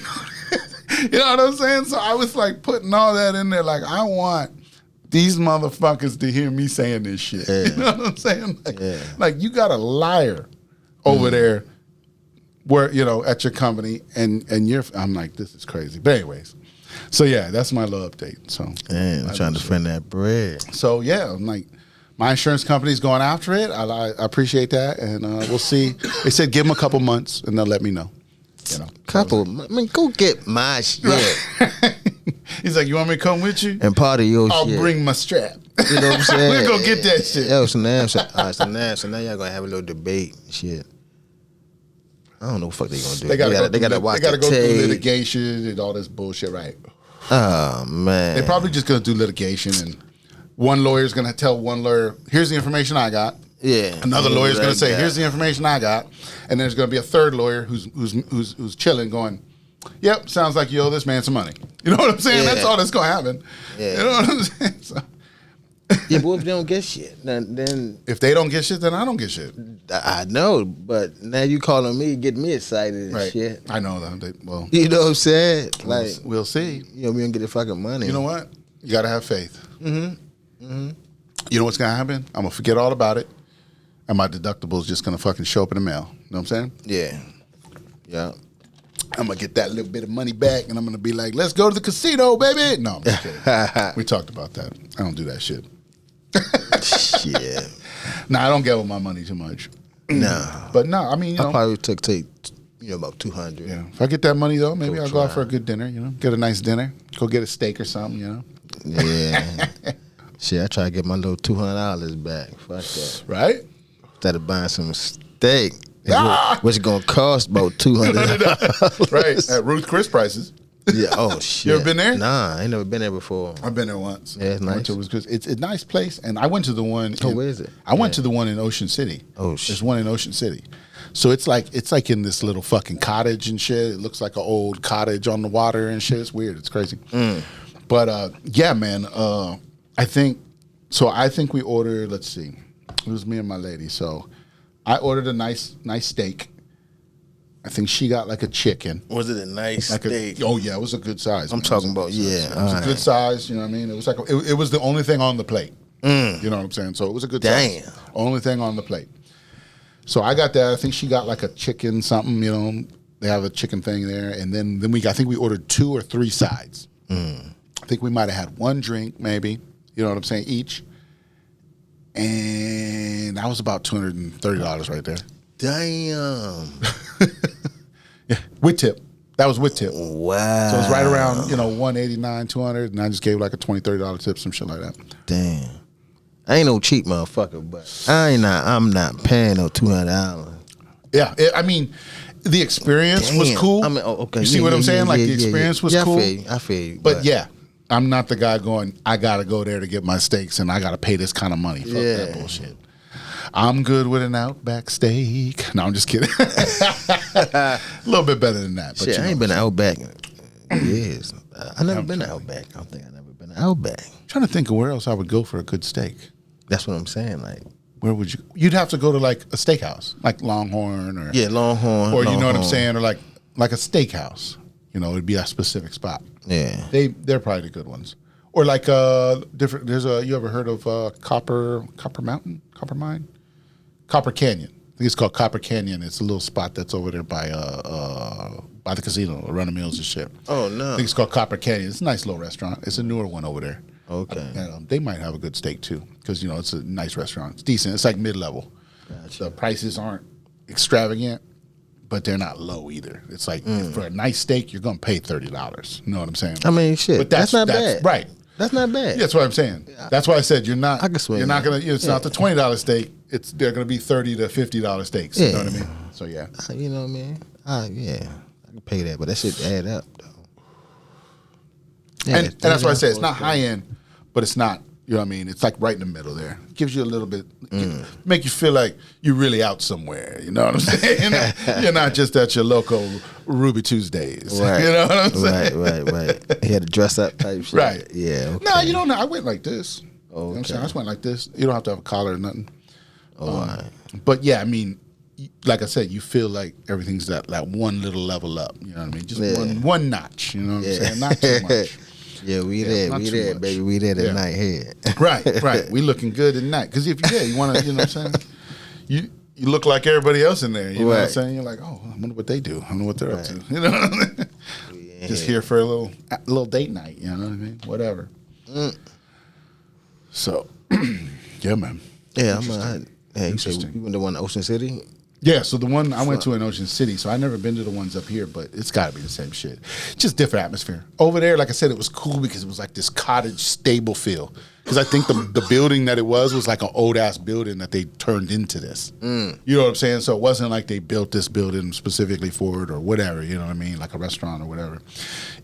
know what I'm saying? So I was like putting all that in there. Like, I want these motherfuckers to hear me saying this shit. Yeah. You know what I'm saying? Like you got a liar over there where, at your company and I'm like, this is crazy. But anyways. So yeah, that's my little update. So I'm trying to defend that bread. So yeah, I'm like, my insurance company's going after it. I appreciate that, and we'll see. They said give them a couple months, and they'll let me know. Go get my shit. He's like, you want me to come with you? And part of your I'll shit. bring my strap. You know what I'm saying? We're going to get that shit. Yo, so now y'all going to have a little debate and shit. I don't know what the fuck they going to do. They got to watch the tape. They got to go through litigation and all this bullshit, right? Oh, man. They're probably just going to do litigation, and one lawyer's going to tell one lawyer, here's the information I got. Yeah. Another lawyer's going to say, here's the information I got. And there's going to be a third lawyer who's chilling going, yep, sounds like you owe this man some money. You know what I'm saying? Yeah. That's all that's going to happen. Yeah. You know what I'm saying? So. Yeah, but if they don't get shit, then... If they don't get shit, then I don't get shit. I know, but now you calling me, get me excited and shit. I know that. Well, you know what I'm saying? Like, we'll see. We don't get the fucking money. You know what? You got to have faith. You know what's going to happen? I'm going to forget all about it, and my deductible is just going to fucking show up in the mail. You know what I'm saying? Yeah. I'm going to get that little bit of money back, and I'm going to be like, let's go to the casino, baby. No, I'm just kidding. We talked about that. I don't do that shit. Shit. Nah, I don't get with my money too much. No. But no, I mean, I probably take about 200. Yeah. If I get that money, though, maybe I'll go out for a good dinner, get a nice dinner. Go get a steak or something, Yeah. Shit, I try to get my little $200 back. Fuck that. Right? Instead of buying some steak, which is going to cost about $200. Right. At Ruth Chris prices. Yeah. Oh, shit. You ever been there? Nah, I ain't never been there before. I've been there once. Yeah, it's nice. It's a nice place. And I went to the one. Where is it? I went to the one in Ocean City. Oh, shit. There's one in Ocean City. So it's like in this little fucking cottage and shit. It looks like an old cottage on the water and shit. It's weird. It's crazy. But yeah, man. I think we ordered. Let's see. It was me and my lady. So I ordered a nice steak. I think she got like a chicken. Was it a nice steak? Oh yeah, it was a good size. I'm talking about It was a good size. You know what I mean? It was like it was the only thing on the plate. You know what I'm saying? So it was a good size. Only thing on the plate. So I got that. I think she got like a chicken something. You know, they have a chicken thing there, and then I think we ordered 2 or 3 sides. I think we might have had 1 drink, maybe. You know what I'm saying? Each, and that was about $230 right there. Damn. Yeah, with tip. That was with tip. Wow. So it was right around, you know, $189, $200, and I just gave like a $20, $30 tip, some shit like that. Damn. I ain't no cheap motherfucker, but I'm not paying no $200. Yeah, I mean, the experience was cool. I mean, okay. You see what I'm saying? Like the experience was cool. I feel you. But yeah, I'm not the guy going, I got to go there to get my steaks and I got to pay this kind of money. Fuck that bullshit. I'm good with an Outback steak. No, I'm just kidding. A little bit better than that. But shit, I ain't been to Outback in years. I never been to Outback. I don't think I never been to Outback. I'm trying to think of where else I would go for a good steak. That's what I'm saying. Like, where would you? You'd have to go to like a steakhouse, like Longhorn or Longhorn, or you know what I'm saying, or like a steakhouse. You know, it'd be a specific spot. Yeah, they're probably the good ones. Or like different. You ever heard of Copper Mountain, Copper Mine, Copper Canyon? I think it's called Copper Canyon. It's a little spot that's over there by the casino, around the mills and shit. Oh no, I think it's called Copper Canyon. It's a nice little restaurant. It's a newer one over there. Okay. And, they might have a good steak too, because you know it's a nice restaurant. It's decent. It's like mid-level. Gotcha. The prices aren't extravagant, but they're not low either. It's like for a nice steak, you're gonna pay $30. You know what I'm saying? I mean, shit. But that's not bad, right? That's not bad. Yeah, that's what I'm saying. That's why I said you're not. I can swing. You're not gonna. It's not the $20 steak. They're gonna be $30 to $50 steaks. Yeah. You know what I mean? So yeah. You know what I mean? Yeah, I can pay that, but that shit add up though. Yeah, and that's why I say it's not high end, but it's not, you know what I mean? It's like right in the middle there. It gives you a little bit, make you feel like you're really out somewhere. You know what I'm saying? You're not just at your local Ruby Tuesdays. Right. You know what I'm saying? Right. He had to dress up type shit. Right. Yeah. Okay. No, you don't know. I went like this. Okay. You know what I'm saying? I just went like this. You don't have to have a collar or nothing. All right. But yeah, I mean, like I said, you feel like everything's that one little level up. You know what I mean? Just one notch. You know what I'm saying? Not too much. Yeah, we there, baby. We there tonight here. Right. We looking good at night. Because if you're there, you want to, you know what I'm saying? You look like everybody else in there. You know what I'm saying? You're like, oh, I wonder what they do. I wonder what they're up to. You know what I mean? Just here for a little date night. You know what I mean? Whatever. So, yeah, man. Yeah, you said you went to one in Ocean City? Yeah, so the one I went to in Ocean City, so I've never been to the ones up here, but it's got to be the same shit. Just different atmosphere. Over there, like I said, it was cool because it was like this cottage stable feel. Because I think the building that it was like an old-ass building that they turned into this. You know what I'm saying? So it wasn't like they built this building specifically for it or whatever, you know what I mean? Like a restaurant or whatever.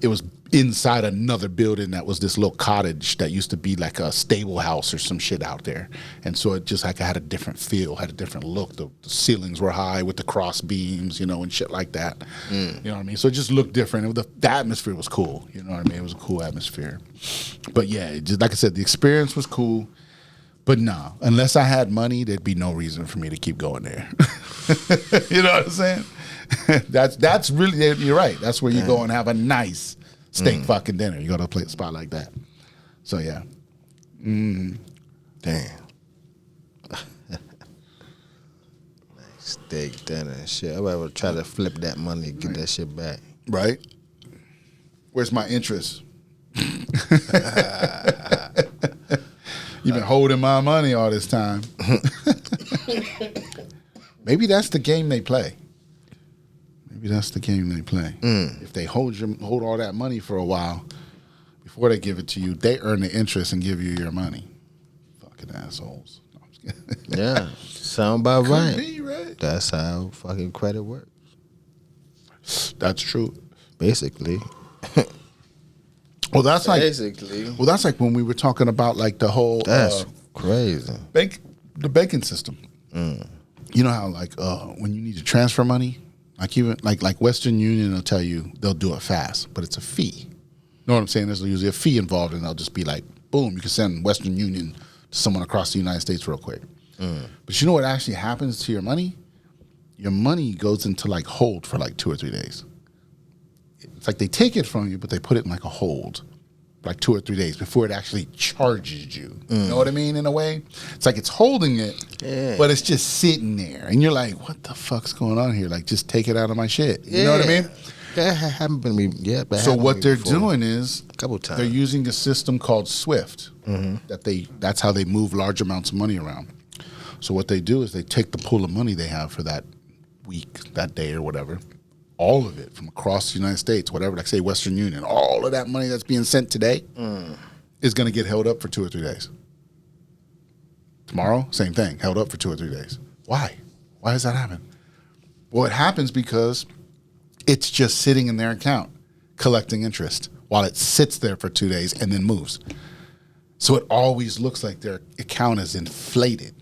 It was inside another building that was this little cottage that used to be like a stable house or some shit out there. And so it just like had a different feel, had a different look. The ceilings were high with the cross beams, you know, and shit like that. You know what I mean? So it just looked different. The atmosphere was cool. You know what I mean? It was a cool atmosphere. But yeah, just like I said, the experience was cool. But no, unless I had money, there'd be no reason for me to keep going there. You know what I'm saying? That's really, you're right. That's where you go and have a nice steak fucking dinner. You go to a spot like that. So yeah. Damn. Steak dinner and shit. I would try to flip that money and get that shit back. Right? Where's my interest? You've been holding my money all this time. Maybe that's the game they play. If they hold all that money for a while before they give it to you, they earn the interest and give you your money. Fucking assholes. No, I'm just kidding. Yeah, sound about right. Could be, right. That's how fucking credit works. That's true. Basically. Well, that's like basically. Well, that's like when we were talking about like the whole. That's crazy. The banking system. You know how like when you need to transfer money, like even like Western Union will tell you they'll do it fast, but it's a fee. You know what I'm saying? There's usually a fee involved, and they'll just be like, boom, you can send Western Union to someone across the United States real quick. But you know what actually happens to your money? Your money goes into like hold for like 2 or 3 days. It's like they take it from you, but they put it in like a hold. like 2 or 3 days before it actually charges you. You know what I mean? In a way, it's like it's holding it, but it's just sitting there, and you're like, "What the fuck's going on here? Like, just take it out of my shit." You know what I mean? That happened to me. Yeah. So what they're doing is a couple times they're using a system called Swift. That's how they move large amounts of money around. So what they do is they take the pool of money they have for that week, that day, or whatever. All of it from across the United States, whatever, like say Western Union, all of that money that's being sent today is going to get held up for 2 or 3 days. Tomorrow, same thing, held up for 2 or 3 days. Why? Why does that happen? Well, it happens because it's just sitting in their account collecting interest while it sits there for 2 days and then moves. So it always looks like their account is inflated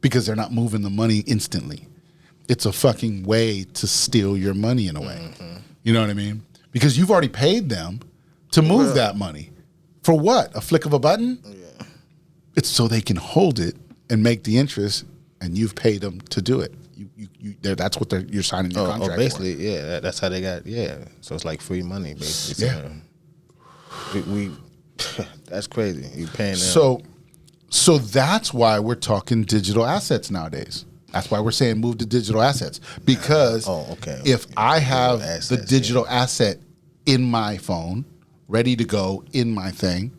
because they're not moving the money instantly. It's a fucking way to steal your money in a way. You know what I mean? Because you've already paid them to move that money. For what? A flick of a button? Yeah. It's so they can hold it and make the interest, and you've paid them to do it. That's what you're signing your contract basically, for. Yeah, that's how they got, So it's like free money, basically. So we that's crazy. You paying them. So that's why we're talking digital assets nowadays. That's why we're saying move to digital assets. Because if I have the digital asset in my phone, ready to go in my thing,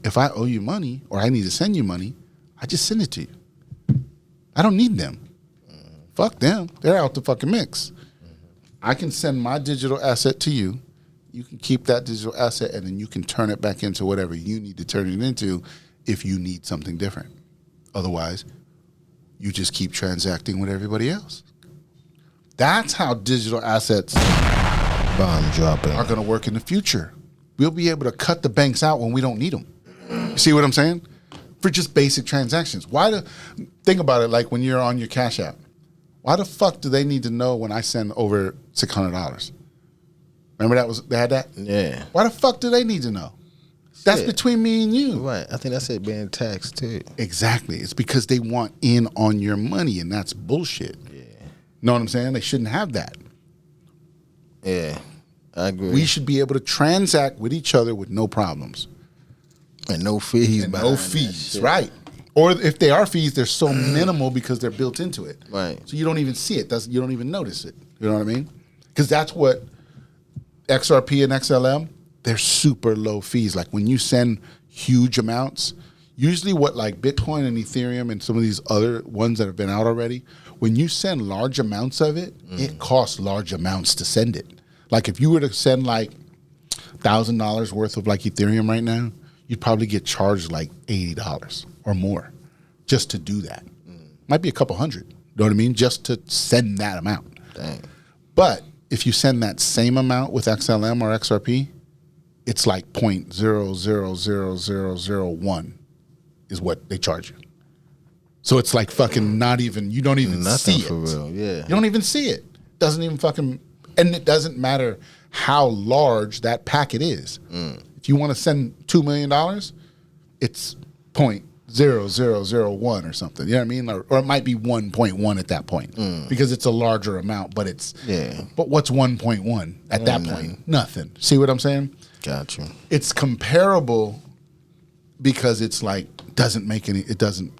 if I owe you money or I need to send you money, I just send it to you. I don't need them. Fuck them. They're out the fucking mix. I can send my digital asset to you. You can keep that digital asset, and then you can turn it back into whatever you need to turn it into if you need something different. Otherwise, you just keep transacting with everybody else. That's how digital assets bomb dropping are going to work in the future. We'll be able to cut the banks out when we don't need them. You see what I'm saying? For just basic transactions. Think about it like when you're on your CashApp. Why the fuck do they need to know when I send over $600? Remember they had that? Yeah. Why the fuck do they need to know? That's between me and you. Right. I think that's it being taxed too. Exactly. It's because they want in on your money, and that's bullshit. Yeah. Know what I'm saying? They shouldn't have that. Yeah. I agree. We should be able to transact with each other with no problems. And no fees. And no fees, right. Or if they are fees, they're so minimal because they're built into it. Right. So you don't even see it. You don't even notice it. You know what I mean? Because that's what XRP and XLM, they're super low fees. Like when you send huge amounts, usually what like Bitcoin and Ethereum and some of these other ones that have been out already, when you send large amounts of it, it costs large amounts to send it. Like if you were to send like $1,000 worth of like Ethereum right now, you'd probably get charged like $80 or more just to do that. Might be a couple hundred, you know what I mean? Just to send that amount. Dang. But if you send that same amount with XLM or XRP, it's like 0.000001 is what they charge you. So it's like fucking not even, you don't even nothing see it. For real, yeah. You don't even see it. Doesn't even fucking, and it doesn't matter how large that packet is. If you want to send $2 million, it's 0.0001 or something. You know what I mean? Or it might be 1.1 at that point because it's a larger amount. But But what's 1.1 at that point? Nothing. See what I'm saying? Got you. It's comparable because it's like doesn't make any. It doesn't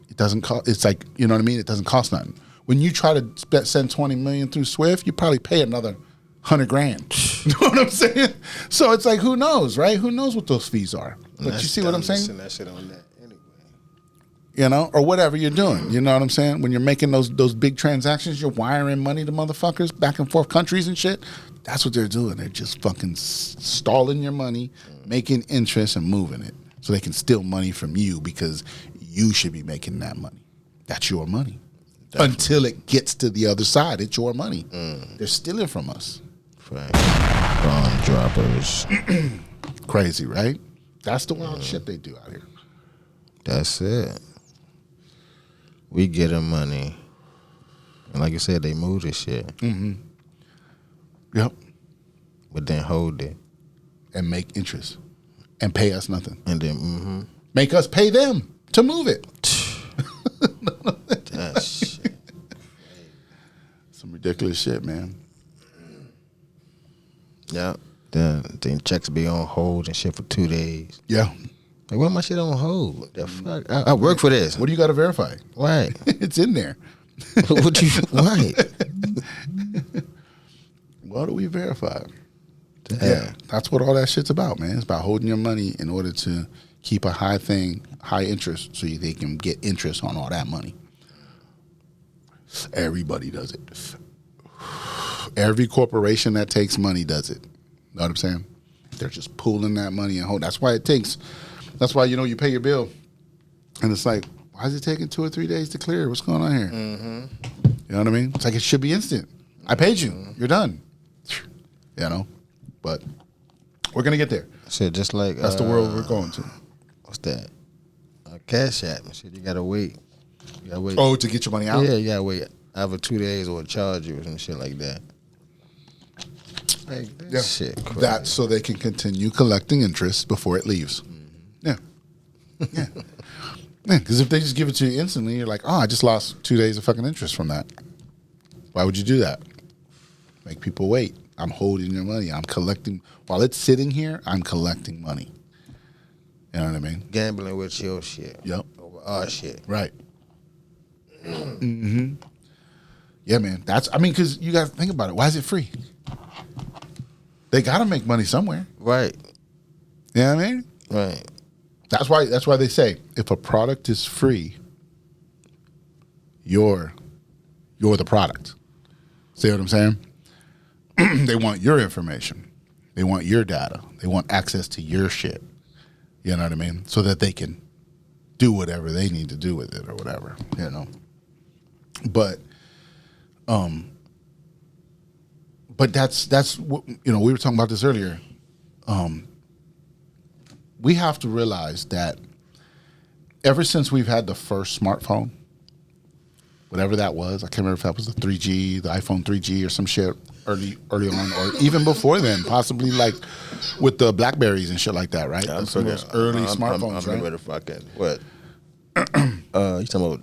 cost. It's like, you know what I mean? It doesn't cost nothing. When you try to send 20 million through Swift, you probably pay another $100,000. You know what I'm saying? So it's like, who knows, right? Who knows what those fees are? But you see what I'm saying? Send that shit on that anyway. You know, or whatever you're doing. You know what I'm saying? When you're making those big transactions, you're wiring money to motherfuckers back and forth countries and shit. That's what they're doing. They're just fucking stalling your money, making interest and moving it so they can steal money from you because you should be making that money. That's your money. Definitely. Until it gets to the other side, it's your money. They're stealing from us. Right. Bomb droppers. Crazy, right? That's the wild shit they do out here. That's it. We get them money. And like you said, they move this shit. Yep. But then hold it. And make interest. And pay us nothing. And then, make us pay them to move it. That shit. Some ridiculous shit, man. Yeah. Then checks be on hold and shit for 2 days. Yeah. Like, why my shit on hold? The fuck? I work for this. What do you got to verify? Right. It's in there. What you right? What do we verify? Yeah, that's what all that shit's about, man. It's about holding your money in order to keep a high interest, so they can get interest on all that money. Everybody does it. Every corporation that takes money does it. Know what I'm saying? They're just pooling that money and hold. That's why you pay your bill, and it's like, why is it taking 2 or 3 days to clear? What's going on here? Mm-hmm. You know what I mean? It's like it should be instant. I paid you. Mm-hmm. You're done. You know, but we're gonna get there. Shit, just like that's the world we're going to. What's that? CashApp and shit. You gotta wait. Oh, to get your money out? Yeah, you gotta wait either 2 days or charge you or some shit like that. Like shit. Crazy. That's so they can continue collecting interest before it leaves. Mm-hmm. Yeah. Yeah, because if they just give it to you instantly, you're like, oh, I just lost 2 days of fucking interest from that. Why would you do that? Make people wait. I'm holding your money. I'm collecting. While it's sitting here, I'm collecting money. You know what I mean? Gambling with your shit. Yep. Over our shit. Right. Mm-hmm. Yeah, man. Because you got to think about it. Why is it free? They got to make money somewhere. Right. You know what I mean? Right. That's why they say if a product is free, you're the product. See what I'm saying? They want your information. They want your data. They want access to your shit. You know what I mean? So that they can do whatever they need to do with it or whatever, you know. But that's what, we were talking about this earlier. We have to realize that ever since we've had the first smartphone, whatever that was, I can't remember if that was the 3G, the iPhone 3G or some shit early on, or even before then, possibly like with the Blackberries and shit like that, right? Yeah, those early smartphones, right? The fucking what? You talking about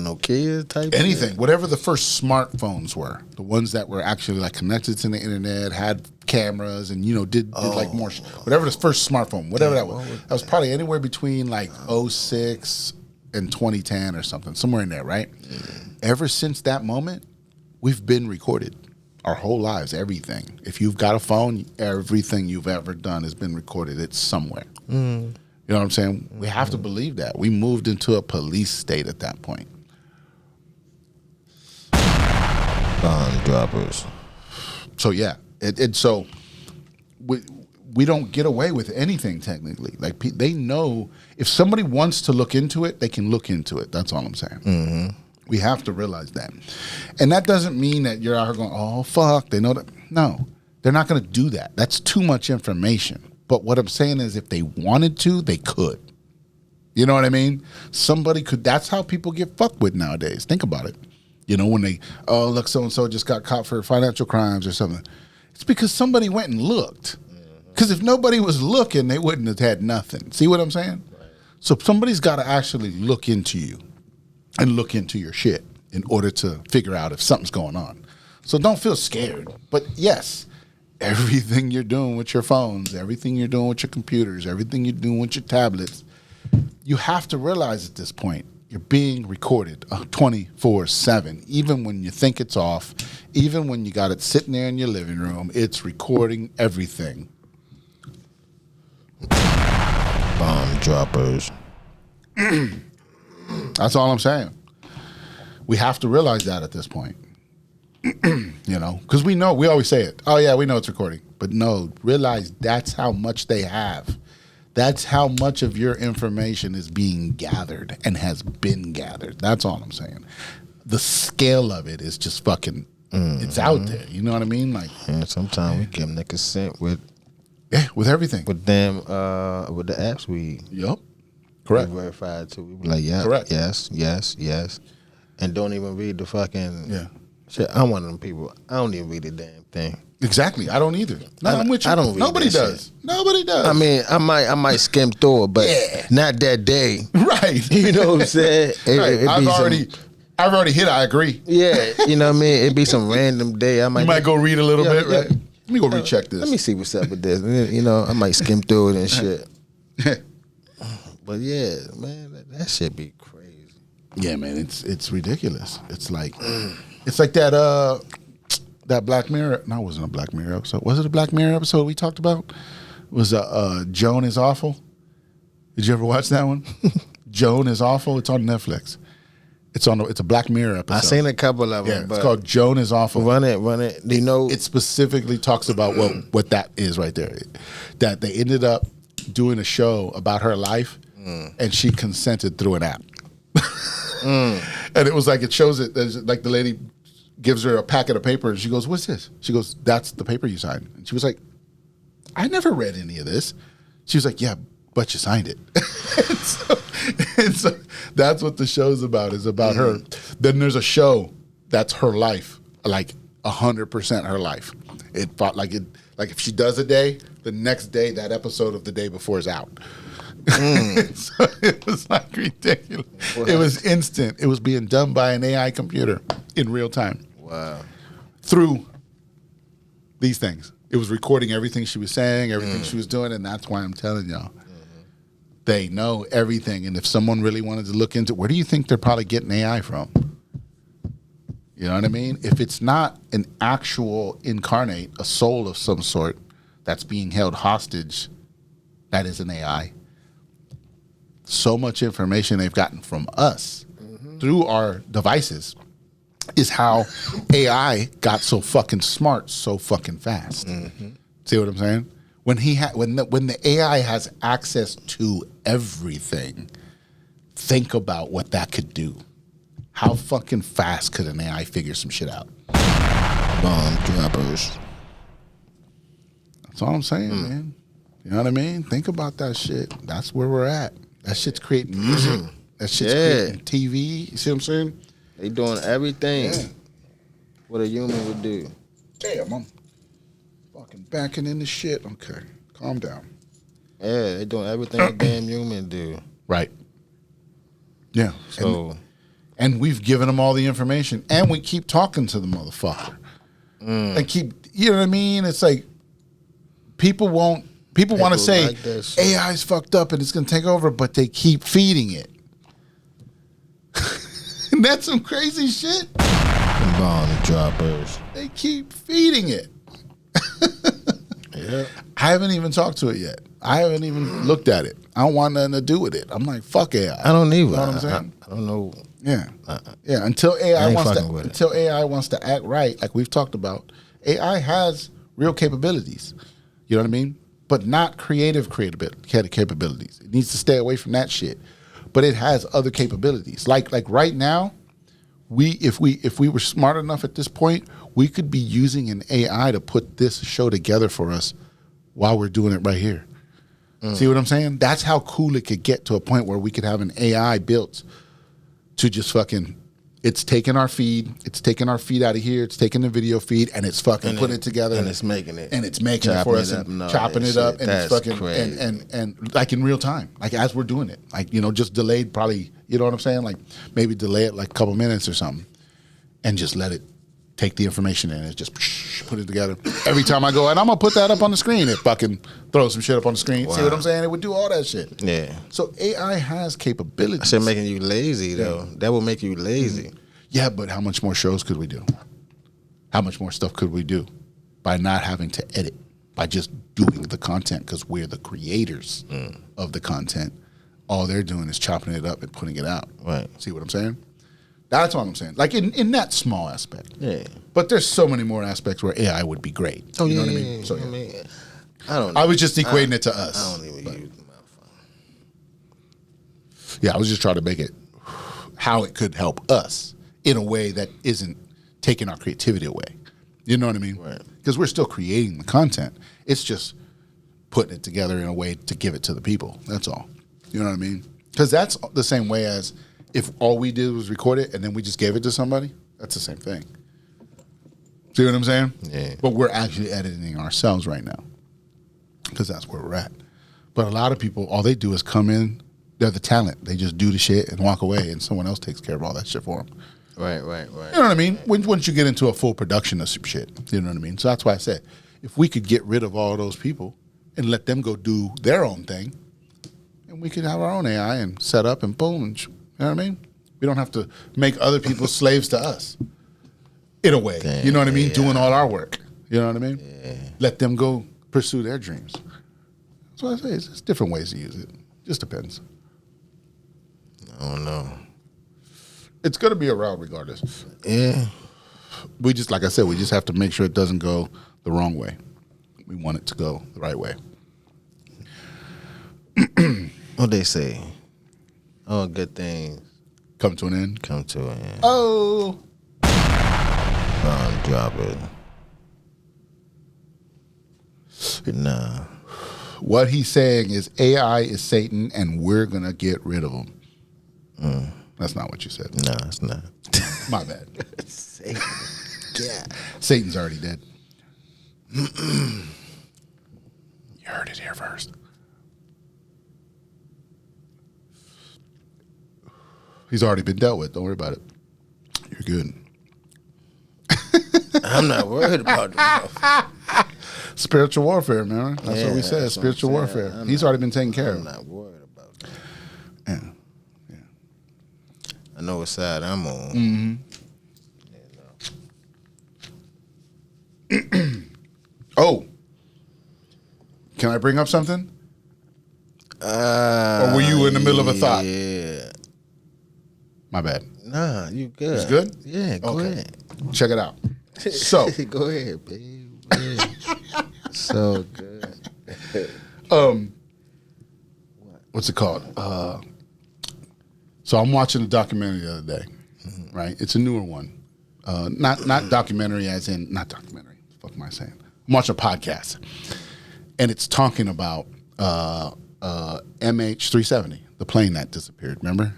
Nokia type? Anything, whatever the first smartphones were, the ones that were actually like connected to the internet, had cameras, and did like more, whatever the first smartphone, whatever that was. That was probably anywhere between like 06 and 2010 or something, somewhere in there, right? Ever since that moment, we've been recorded. Our whole lives, everything. If you've got a phone, everything you've ever done has been recorded. It's somewhere. You know what I'm saying? We have to believe that. We moved into a police state at that point. Bomb droppers. So yeah, so we don't get away with anything technically. Like they know if somebody wants to look into it, they can look into it. That's all I'm saying. Mm-hmm. We have to realize that. And that doesn't mean that you're out here going, oh, fuck, they know that. No, they're not going to do that. That's too much information. But what I'm saying is if they wanted to, they could. You know what I mean? Somebody could. That's how people get fucked with nowadays. Think about it. When they, oh, look, so-and-so just got caught for financial crimes or something. It's because somebody went and looked. Because if nobody was looking, they wouldn't have had nothing. See what I'm saying? Right. So somebody's got to actually look into you and look into your shit in order to figure out if something's going on. So don't feel scared. But yes, everything you're doing with your phones, everything you're doing with your computers, everything you're doing with your tablets, you have to realize at this point, you're being recorded 24/7. Even when you think it's off, even when you got it sitting there in your living room, it's recording everything. Bomb droppers. That's all I'm saying. We have to realize that at this point. Because we always say it. Oh, yeah, we know it's recording. But no, realize that's how much they have. That's how much of your information is being gathered and has been gathered. That's all I'm saying. The scale of it is just fucking, it's out there. You know what I mean? Like, sometimes we give them consent with everything. With them, with the apps we. Yep. Correct. We verified too. We be like, yeah, correct. Yes. And don't even read the fucking shit. I'm one of them people. I don't even read the damn thing. Exactly. I don't either. No, I'm with you. I don't read Nobody does. Shit. Nobody does. I mean, I might skim through it, but not that day. Right. You know what I'm saying? Right. I've already hit I agree. Yeah. You know what I mean? It'd be some random day. You might go read a little bit, right? Let me go recheck this. Let me see what's up with this. You know, I might skim through it and shit. But yeah, man, that shit be crazy. Yeah, man, it's ridiculous. It's like that Black Mirror. No, it wasn't a Black Mirror episode. Was it a Black Mirror episode we talked about? It was Joan is Awful. Did you ever watch that one? Joan is Awful. It's on Netflix. It's a Black Mirror episode. I seen a couple of them. Yeah, it's called Joan is Awful. Run it. Do you know? It specifically talks about what that is right there. That they ended up doing a show about her life, and she consented through an app. And it was like, it shows it, there's like the lady gives her a packet of paper and she goes, "What's this?" She goes, "That's the paper you signed." And she was like, "I never read any of this." She was like, "Yeah, but you signed it." and so that's what the show's about, is about her. Then there's a show that's her life, like 100% her life. It fought like if she does a day, the next day that episode of the day before is out. So it was like ridiculous. What? It was instant. It was being done by an AI computer in real time. Wow. Through these things. It was recording everything she was saying, everything she was doing, and that's why I'm telling y'all. They know everything. And if someone really wanted to look into, where do you think they're probably getting AI from? You know what I mean? If it's not an actual incarnate, a soul of some sort that's being held hostage, that is an AI. So much information they've gotten from us through our devices is how AI got so fucking smart so fucking fast. See what I'm saying? When the AI has access to everything, think about what that could do. How fucking fast could an AI figure some shit out? Bomb droppers. That's all I'm saying, man. You know what I mean? Think about that shit. That's where we're at. That shit's creating music. That shit's creating TV. You see what I'm saying? They doing everything what a human would do. Damn, I'm fucking backing into shit. Okay, calm down. Yeah, they doing everything a damn human do. Right. Yeah. So, and we've given them all the information, and we keep talking to the motherfucker. And keep, you know what I mean? It's like people want to say like AI's fucked up and it's going to take over, but they keep feeding it. And that's some crazy shit. Bomb droppers. They keep feeding it. Yeah. I haven't even talked to it yet. I haven't even looked at it. I don't want nothing to do with it. I'm like, fuck AI. I don't either. You know what I'm saying? I don't know. Yeah. Yeah. Until AI wants to act right, like we've talked about, AI has real capabilities. You know what I mean? But not creative capabilities. It needs to stay away from that shit. But it has other capabilities. Like right now, if we were smart enough at this point, we could be using an AI to put this show together for us while we're doing it right here. See what I'm saying? That's how cool it could get, to a point where we could have an AI built to just fucking, it's taking our feed out of here, it's taking the video feed, and it's fucking putting it together. And it's making it. And it's making it for us and chopping it up. And it's fucking, and like in real time, like as we're doing it. Like, you know, just delayed probably, you know what I'm saying? Like maybe delay it like a couple minutes or something and just let it take the information in and just put it together. Every time I go, and I'm going to put that up on the screen, it fucking throws some shit up on the screen. Wow. See what I'm saying? It would do all that shit. Yeah. So AI has capabilities. I said making you lazy, though. That will make you lazy. Yeah, but how much more shows could we do? How much more stuff could we do by not having to edit, by just doing the content, because we're the creators of the content. All they're doing is chopping it up and putting it out. Right. See what I'm saying? That's what I'm saying. Like in that small aspect. Yeah. But there's so many more aspects where AI would be great. Oh, you yeah. know what I mean? So, I mean, I don't know. I was just equating it to us. I don't even use the mouth. Yeah, I was just trying to make it how it could help us in a way that isn't taking our creativity away. You know what I mean? Right. Because we're still creating the content. It's just putting it together in a way to give it to the people. That's all. You know what I mean? Because that's the same way as if all we did was record it and then we just gave it to somebody. That's the same thing. See what I'm saying? Yeah. But we're actually editing ourselves right now because that's where we're at. But a lot of people, all they do is come in. They're the talent. They just do the shit and walk away, and someone else takes care of all that shit for them. Right. You know what I mean? Once you get into a full production of some shit, you know what I mean? So that's why I said, if we could get rid of all those people and let them go do their own thing, and we could have our own AI and set up and boom, and you know what I mean? We don't have to make other people slaves to us. In a way, you know what I mean? Doing all our work. You know what I mean? Yeah. Let them go pursue their dreams. That's what I say. It's different ways to use it. Just depends. I don't know. It's going to be around regardless. Yeah. We just, like I said, we just have to make sure it doesn't go the wrong way. We want it to go the right way. What they say? Oh, good things come to an end. Come to an end. Oh. Drop it. Nah. What he's saying is AI is Satan, and we're gonna get rid of him. That's not what you said. No, it's not. My bad. Satan. Yeah. Satan's already dead. You heard it here first. He's already been dealt with. Don't worry about it. You're good. I'm not worried about it. Spiritual warfare, man. That's what we said. Spiritual warfare. He's already been taken care of. I'm not worried about it. Yeah. I know what side I'm on. Mm-hmm. Oh. Can I bring up something? Or were you in the middle of a thought? Yeah. My bad. Nah, you good. It's good? Yeah, go ahead. Check it out. So. Go ahead, babe. So good. What's it called? So I'm watching a documentary the other day, right? It's a newer one. Not documentary as in, not documentary. What the fuck am I saying? I'm watching a podcast. And it's talking about MH370, the plane that disappeared. Remember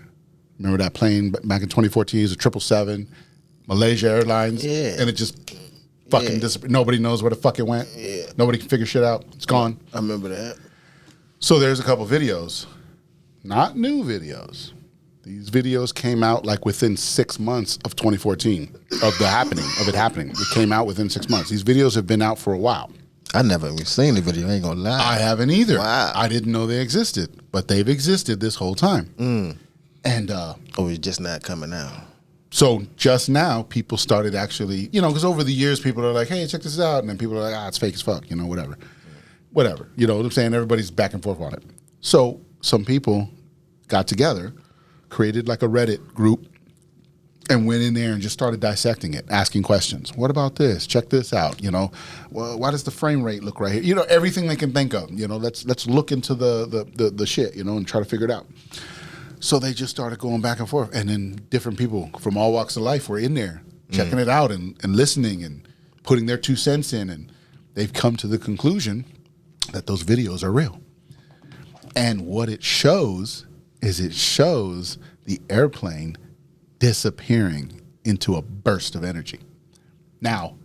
that plane back in 2014? It was a 777, Malaysia Airlines. Yeah. And it just fucking disappeared. Nobody knows where the fuck it went. Yeah. Nobody can figure shit out. It's gone. I remember that. So there's a couple videos, not new videos. These videos came out like within 6 months of 2014 of it happening. It came out within 6 months. These videos have been out for a while. I never even seen the video. I ain't gonna lie. I haven't either. Wow. I didn't know they existed, but they've existed this whole time. And it's just not coming out. so just now, people started actually, because over the years, people are like, "Hey, check this out," and then people are like, it's fake as fuck," whatever. You know what I'm saying? Everybody's back and forth on it. So some people got together, created like a Reddit group, and went in there and just started dissecting it, asking questions. What about this? Check this out. Well, why does the frame rate look right here? Everything they can think of. Let's look into the shit. And try to figure it out. So they just started going back and forth, and then different people from all walks of life were in there checking it out and listening and putting their 2 cents in, and they've come to the conclusion that those videos are real. And what it shows is the airplane disappearing into a burst of energy. Now,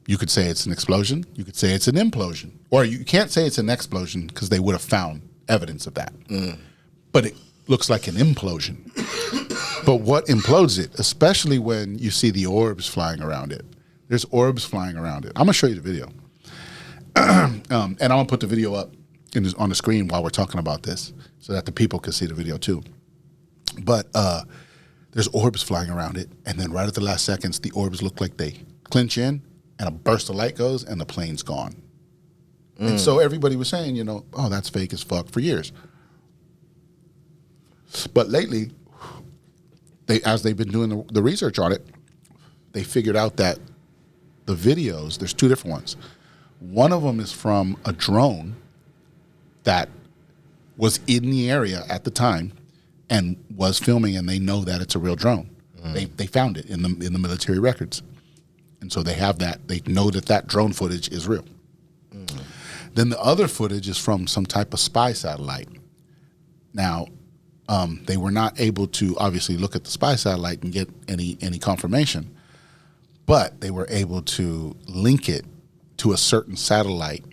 you could say it's an explosion. You could say it's an implosion. Or you can't say it's an explosion because they would have found evidence of that. But it looks like an implosion. But what implodes it, especially when you see the orbs flying around it. There's orbs flying around it. I'm going to show you the video. And I'm going to put the video up on the screen while we're talking about this so that the people can see the video too. But there's orbs flying around it, and then right at the last seconds, the orbs look like they clinch in, and a burst of light goes, and the plane's gone. And so everybody was saying, oh, that's fake as fuck for years. But lately, as they've been doing the research on it, they figured out that the videos, there's 2 different ones. One of them is from a drone that was in the area at the time and was filming, and they know that it's a real drone. They found it in the military records. And so they have that. They know that drone footage is real. Then the other footage is from some type of spy satellite. Now, they were not able to obviously look at the spy satellite and get any confirmation, but they were able to link it to a certain satellite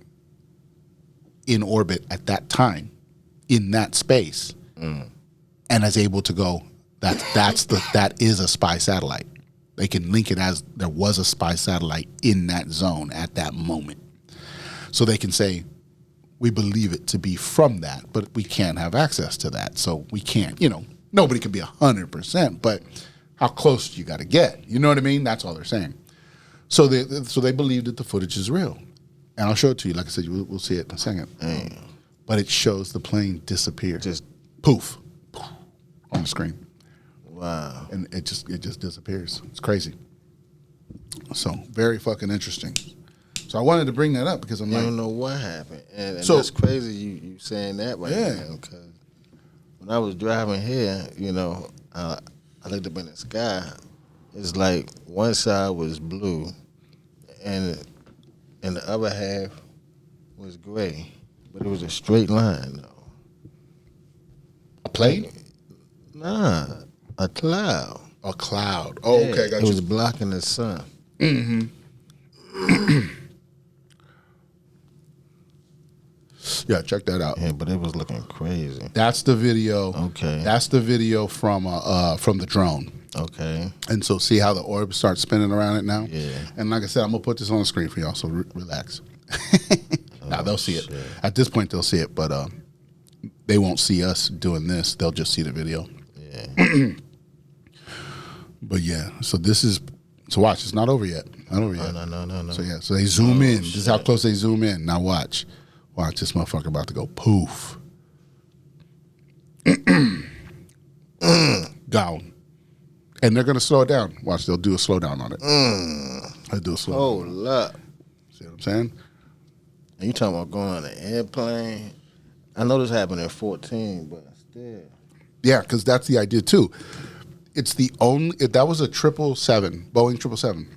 in orbit at that time, in that space, and is able to go, that is a spy satellite. They can link it as there was a spy satellite in that zone at that moment. So they can say, we believe it to be from that, but we can't have access to that. So we can't, nobody can be 100%, but how close you got to get. You know what I mean? That's all they're saying. So they believe that the footage is real. And I'll show it to you. Like I said, we'll see it in a second. But it shows the plane disappear. Just poof on the screen. Wow. And it just disappears. It's crazy. So very fucking interesting. So I wanted to bring that up because I don't know what happened. And so, that's crazy you saying that right now. Because when I was driving here, I looked up in the sky. It's like one side was blue and the other half was gray. But it was a straight line, though. A plane? Nah, a cloud. A cloud. Oh, yeah, okay, got you. It was blocking the sun. Mm-hmm. Yeah, check that out. Yeah, but it was looking crazy. That's the video. Okay. That's the video from the drone. Okay. And so see how the orb starts spinning around it now? Yeah. And like I said, I'm going to put this on the screen for y'all, so relax. Now they'll see it. At this point, they'll see it, but they won't see us doing this. They'll just see the video. Yeah. But yeah, so watch. It's not over yet. Not over yet. No. So yeah, so they zoom in. This is how close they zoom in. Now watch. Watch, this motherfucker about to go poof. Down. And they're going to slow it down. Watch, they'll do a slowdown on it. They'll do a slowdown. Hold up. See what I'm saying? And you talking about going on an airplane? I know this happened at 14, but still. Yeah, because that's the idea too. It's the only, that was a 777, Boeing 777.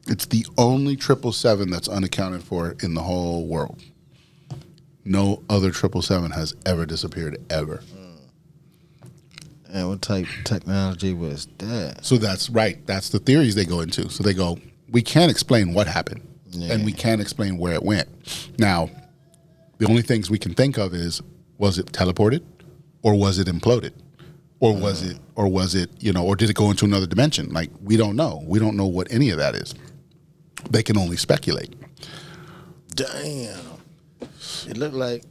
It's the only 777 that's unaccounted for in the whole world. No other 777 has ever disappeared, ever. And what type of technology was that? So that's right. That's the theories they go into. So they go, we can't explain what happened, and we can't explain where it went. Now, the only things we can think of is, was it teleported, or was it imploded, or was it, or did it go into another dimension? Like, we don't know. We don't know what any of that is. They can only speculate. Damn. It looked like.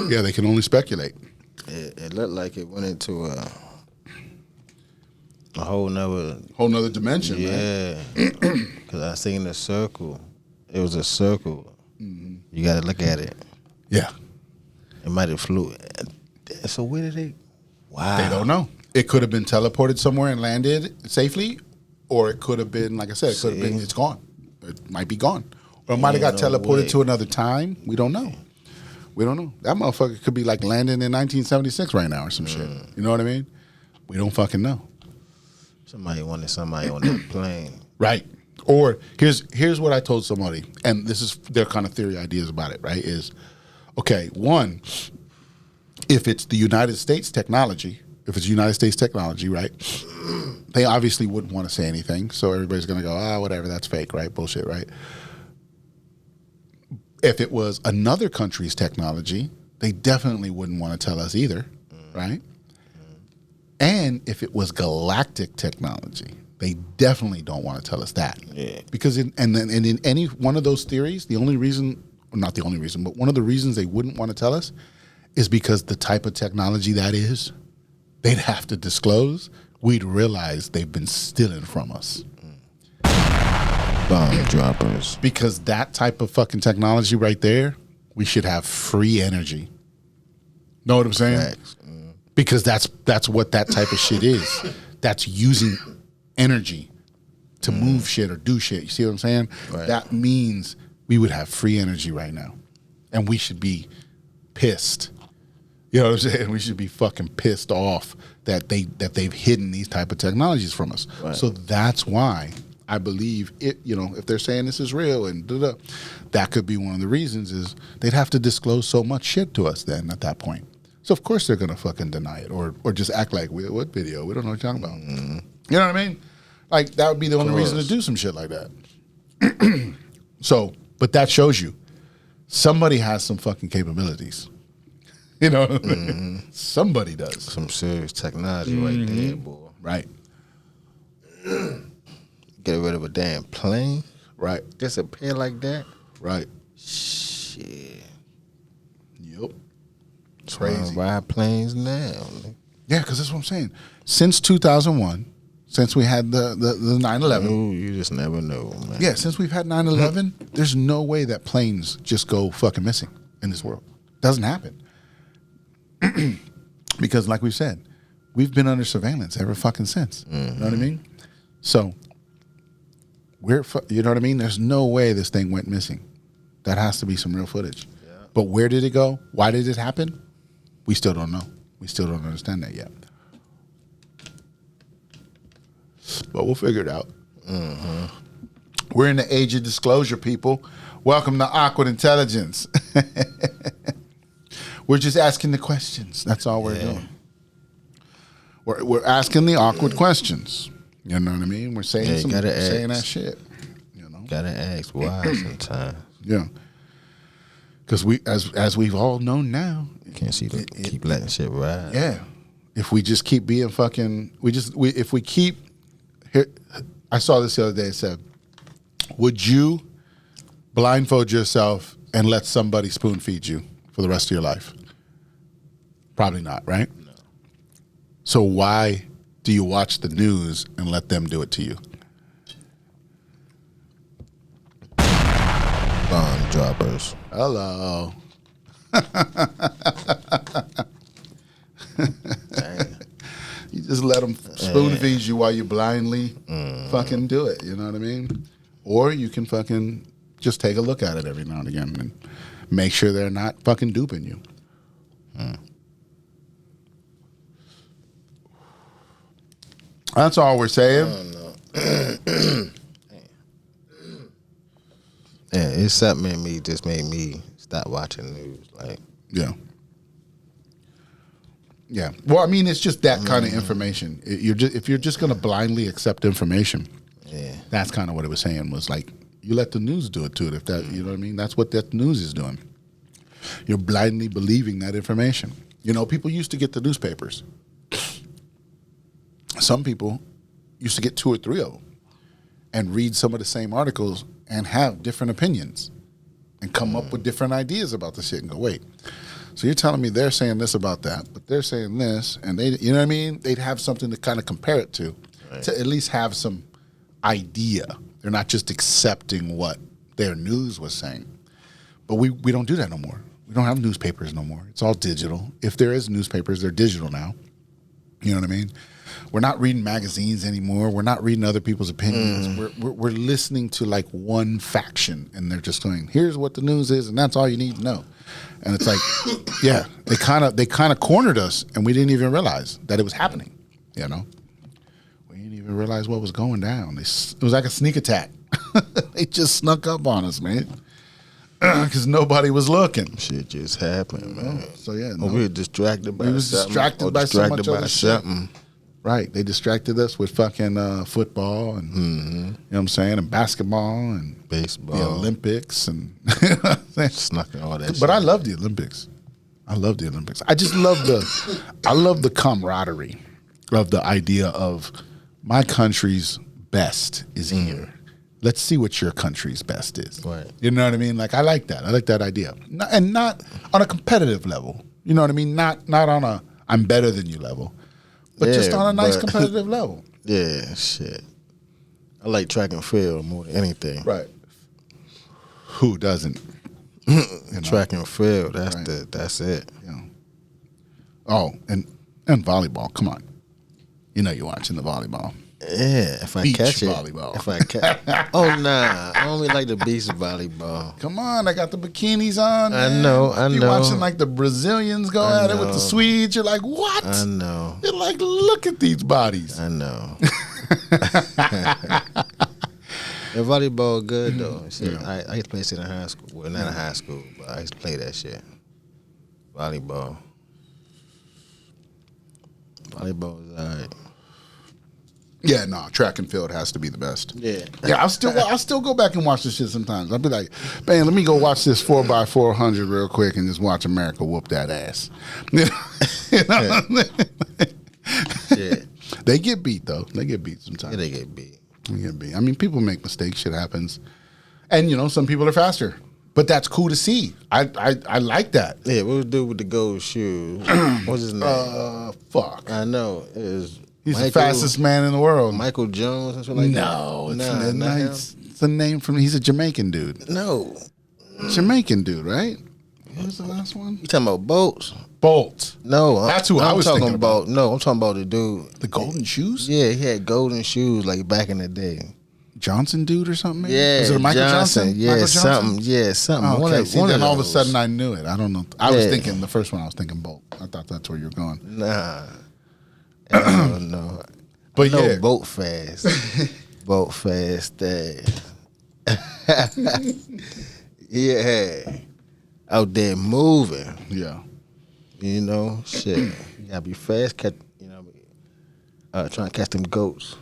Yeah, they can only speculate. It looked like it went into a whole nother dimension. Yeah, because I seen the circle. It was a circle. Mm-hmm. You got to look at it. Yeah, it might have flew. So where did they? Wow, they don't know. It could have been teleported somewhere and landed safely, or it could have been, like I said, it could have been. It's gone. It might be gone, or it might have got teleported to another time. We don't know. We don't know. That motherfucker could be like landing in 1976 right now or some shit. You know what I mean? We don't fucking know. Somebody wanted somebody on that plane. Right. Or here's what I told somebody, and this is their kind of theory ideas about it, right? Is, okay, one, if it's the United States technology, right, they obviously wouldn't want to say anything, so everybody's going to go, whatever, that's fake, right? Bullshit, right? If it was another country's technology, they definitely wouldn't want to tell us either, right? And if it was galactic technology, they definitely don't want to tell us that. Yeah. Because in any one of those theories, the only reason, not the only reason, but one of the reasons they wouldn't want to tell us is because the type of technology that is, they'd have to disclose. We'd realize they've been stealing from us. Bomb droppers. Because that type of fucking technology right there, we should have free energy. Know what I'm saying? Because that's what that type of shit is. That's using energy to move shit or do shit. You see what I'm saying? Right. That means we would have free energy right now. And we should be pissed. You know what I'm saying? We should be fucking pissed off that they've hidden these type of technologies from us. Right. So that's why I believe it, if they're saying this is real and that could be one of the reasons is they'd have to disclose so much shit to us then at that point. So of course they're gonna fucking deny it or just act like what video? We don't know what you're talking about. Mm-hmm. You know what I mean? Like that would be the only reason to do some shit like that. So, but that shows you somebody has some fucking capabilities. You know, somebody does. Some serious technology right there, boy. Right. Get rid of a damn plane. Right. Disappear like that. Right. Yep. It's crazy. Ride planes now. Yeah, because that's what I'm saying. Since 2001, since we had the 9/11. Ooh, you just never know, man. Yeah, since we've had 9/11, there's no way that planes just go fucking missing in this world. Doesn't happen. Because like we said, we've been under surveillance ever fucking since. You know what I mean? So, you know what I mean? There's no way this thing went missing. That has to be some real footage. Yeah. But where did it go? Why did it happen? We still don't know. We still don't understand that yet. But we'll figure it out. We're in the age of disclosure, people. Welcome to Awkward Intelligence. We're just asking the questions. That's all we're doing. We're asking the awkward questions. You know what I mean? We're saying saying that shit. You know, gotta ask why sometimes. Yeah, because we, as we've all known now, can't see keep letting shit ride. Yeah, if we just keep being fucking, if we keep. Here, I saw this the other day. It said, "Would you blindfold yourself and let somebody spoon feed you for the rest of your life?" Probably not, right? No. So why do you watch the news and let them do it to you? Bomb droppers. Hello. You just let them spoon feed you while you blindly fucking do it. You know what I mean? Or you can fucking just take a look at it every now and again and make sure they're not fucking duping you. That's all we're saying. Yeah, it's something in me just made me stop watching news. Like, yeah. Well, I mean, it's just that kind of information. If you're just gonna blindly accept information, that's kind of what it was saying. Was like you let the news do it to it. If that, you know what I mean, that's what that news is doing. You're blindly believing that information. You know, people used to get the newspapers. Some people used to get 2 or 3 of them and read some of the same articles and have different opinions and come up with different ideas about the shit and go, wait, so you're telling me they're saying this about that, but they're saying this, and they, you know what I mean? They'd have something to kind of compare it to at least have some idea. They're not just accepting what their news was saying. But we don't do that no more. We don't have newspapers no more. It's all digital. If there is newspapers, they're digital now. You know what I mean? We're not reading magazines anymore. We're not reading other people's opinions. We're listening to like one faction, and they're just going, "Here's what the news is, and that's all you need to know." And it's like, yeah, they kind of cornered us, and we didn't even realize that it was happening. You know, we didn't even realize what was going down. It was like a sneak attack. They just snuck up on us, man, because nobody was looking. Shit just happened, man. So yeah, we were distracted by distracted by so much other something. Right, they distracted us with fucking football and you know what I'm saying, and basketball and baseball, the Olympics, and snuck all that. But I love the Olympics. I love the Olympics. I just love the camaraderie of the idea of my country's best is here. Let's see what your country's best is. Right. You know what I mean? Like I like that. I like that idea, and not on a competitive level. You know what I mean? Not on a I'm better than you level. But just on a nice competitive level. Yeah, shit. I like track and field more than anything. Right. Who doesn't? Track and field, that's it. Yeah. Oh, and volleyball. Come on. You know you're watching the volleyball. Yeah, if I beach catch it. volleyball. If I catch Oh nah. I only like the beach volleyball. Come on, I got the bikinis on. I know. You're watching like the Brazilians go at it with the Swedes. You're like, what? I know. You're like, look at these bodies. I know. The volleyball good though. Shit, I used to play shit in high school. Well, not in high school, but I used to play that shit. Volleyball. Volleyball is alright. Yeah, no, track and field has to be the best. Yeah. Yeah, I'll still go back and watch this shit sometimes. I'll be like, man, let me go watch this 4x400 real quick and just watch America whoop that ass. You know? Yeah. They get beat though. They get beat sometimes. Yeah, they get beat. They get beat. I mean, people make mistakes. Shit happens. And you know, some people are faster. But that's cool to see. I like that. Yeah, what was the dude with the gold shoes? What's his name? Fuck. I know. He's the fastest man in the world. Michael Jones or something like that? No, it's a name from. He's a Jamaican dude. No. Jamaican dude, right? What was the last one? You talking about Bolts? Bolt. No, that's who I was talking thinking about. No, I'm talking about the dude. The golden shoes? Yeah, he had golden shoes like back in the day. Johnson dude or something? Maybe? Yeah, was it a Michael Johnson? Yeah, Michael Johnson? something. Yeah, something. Oh, okay. One then all of a those. sudden I knew it. I don't know. I was thinking the first one. I was thinking Bolt. I thought that's where you're going. Nah, I don't know. But I know yeah, Boat Fast. Boat Fast. Yeah, out there moving. Yeah. You know, shit. You gotta be fast. Catch, you know, trying to catch them goats.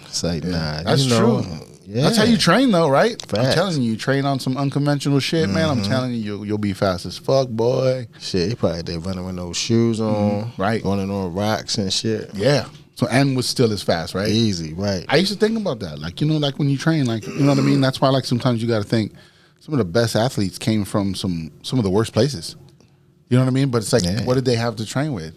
It's like, nah, that's true. Yeah. That's how you train, though, right? Facts. I'm telling you, train on some unconventional shit, man. I'm telling you, you'll be fast as fuck, boy. Shit, he probably did running with no shoes on, right? Running on rocks and shit. Yeah. So and was still as fast, right? Easy, right? I used to think about that, like like when you train, like you know what I mean. That's why, like sometimes you got to think some of the best athletes came from some of the worst places. You know what I mean? But it's like, what did they have to train with?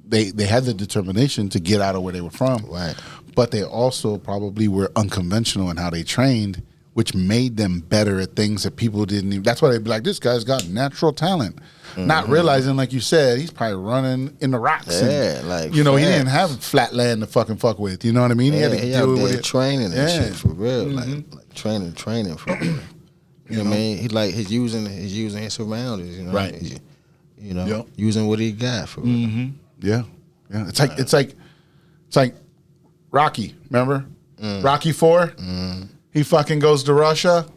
They had the determination to get out of where they were from, right? But they also probably were unconventional in how they trained, which made them better at things that people didn't even. That's why they'd be like, this guy's got natural talent. Not realizing, like you said, he's probably running in the rocks. Yeah, and, like he didn't have flat land to fucking fuck with. You know what I mean? He had to deal with it. Training and Yeah. shit for real, like training for real. You know what I mean? He like he's using his surroundings. You know, right? Using what he got for real. Yeah. It's like Rocky. Remember Rocky 4? He fucking goes to Russia.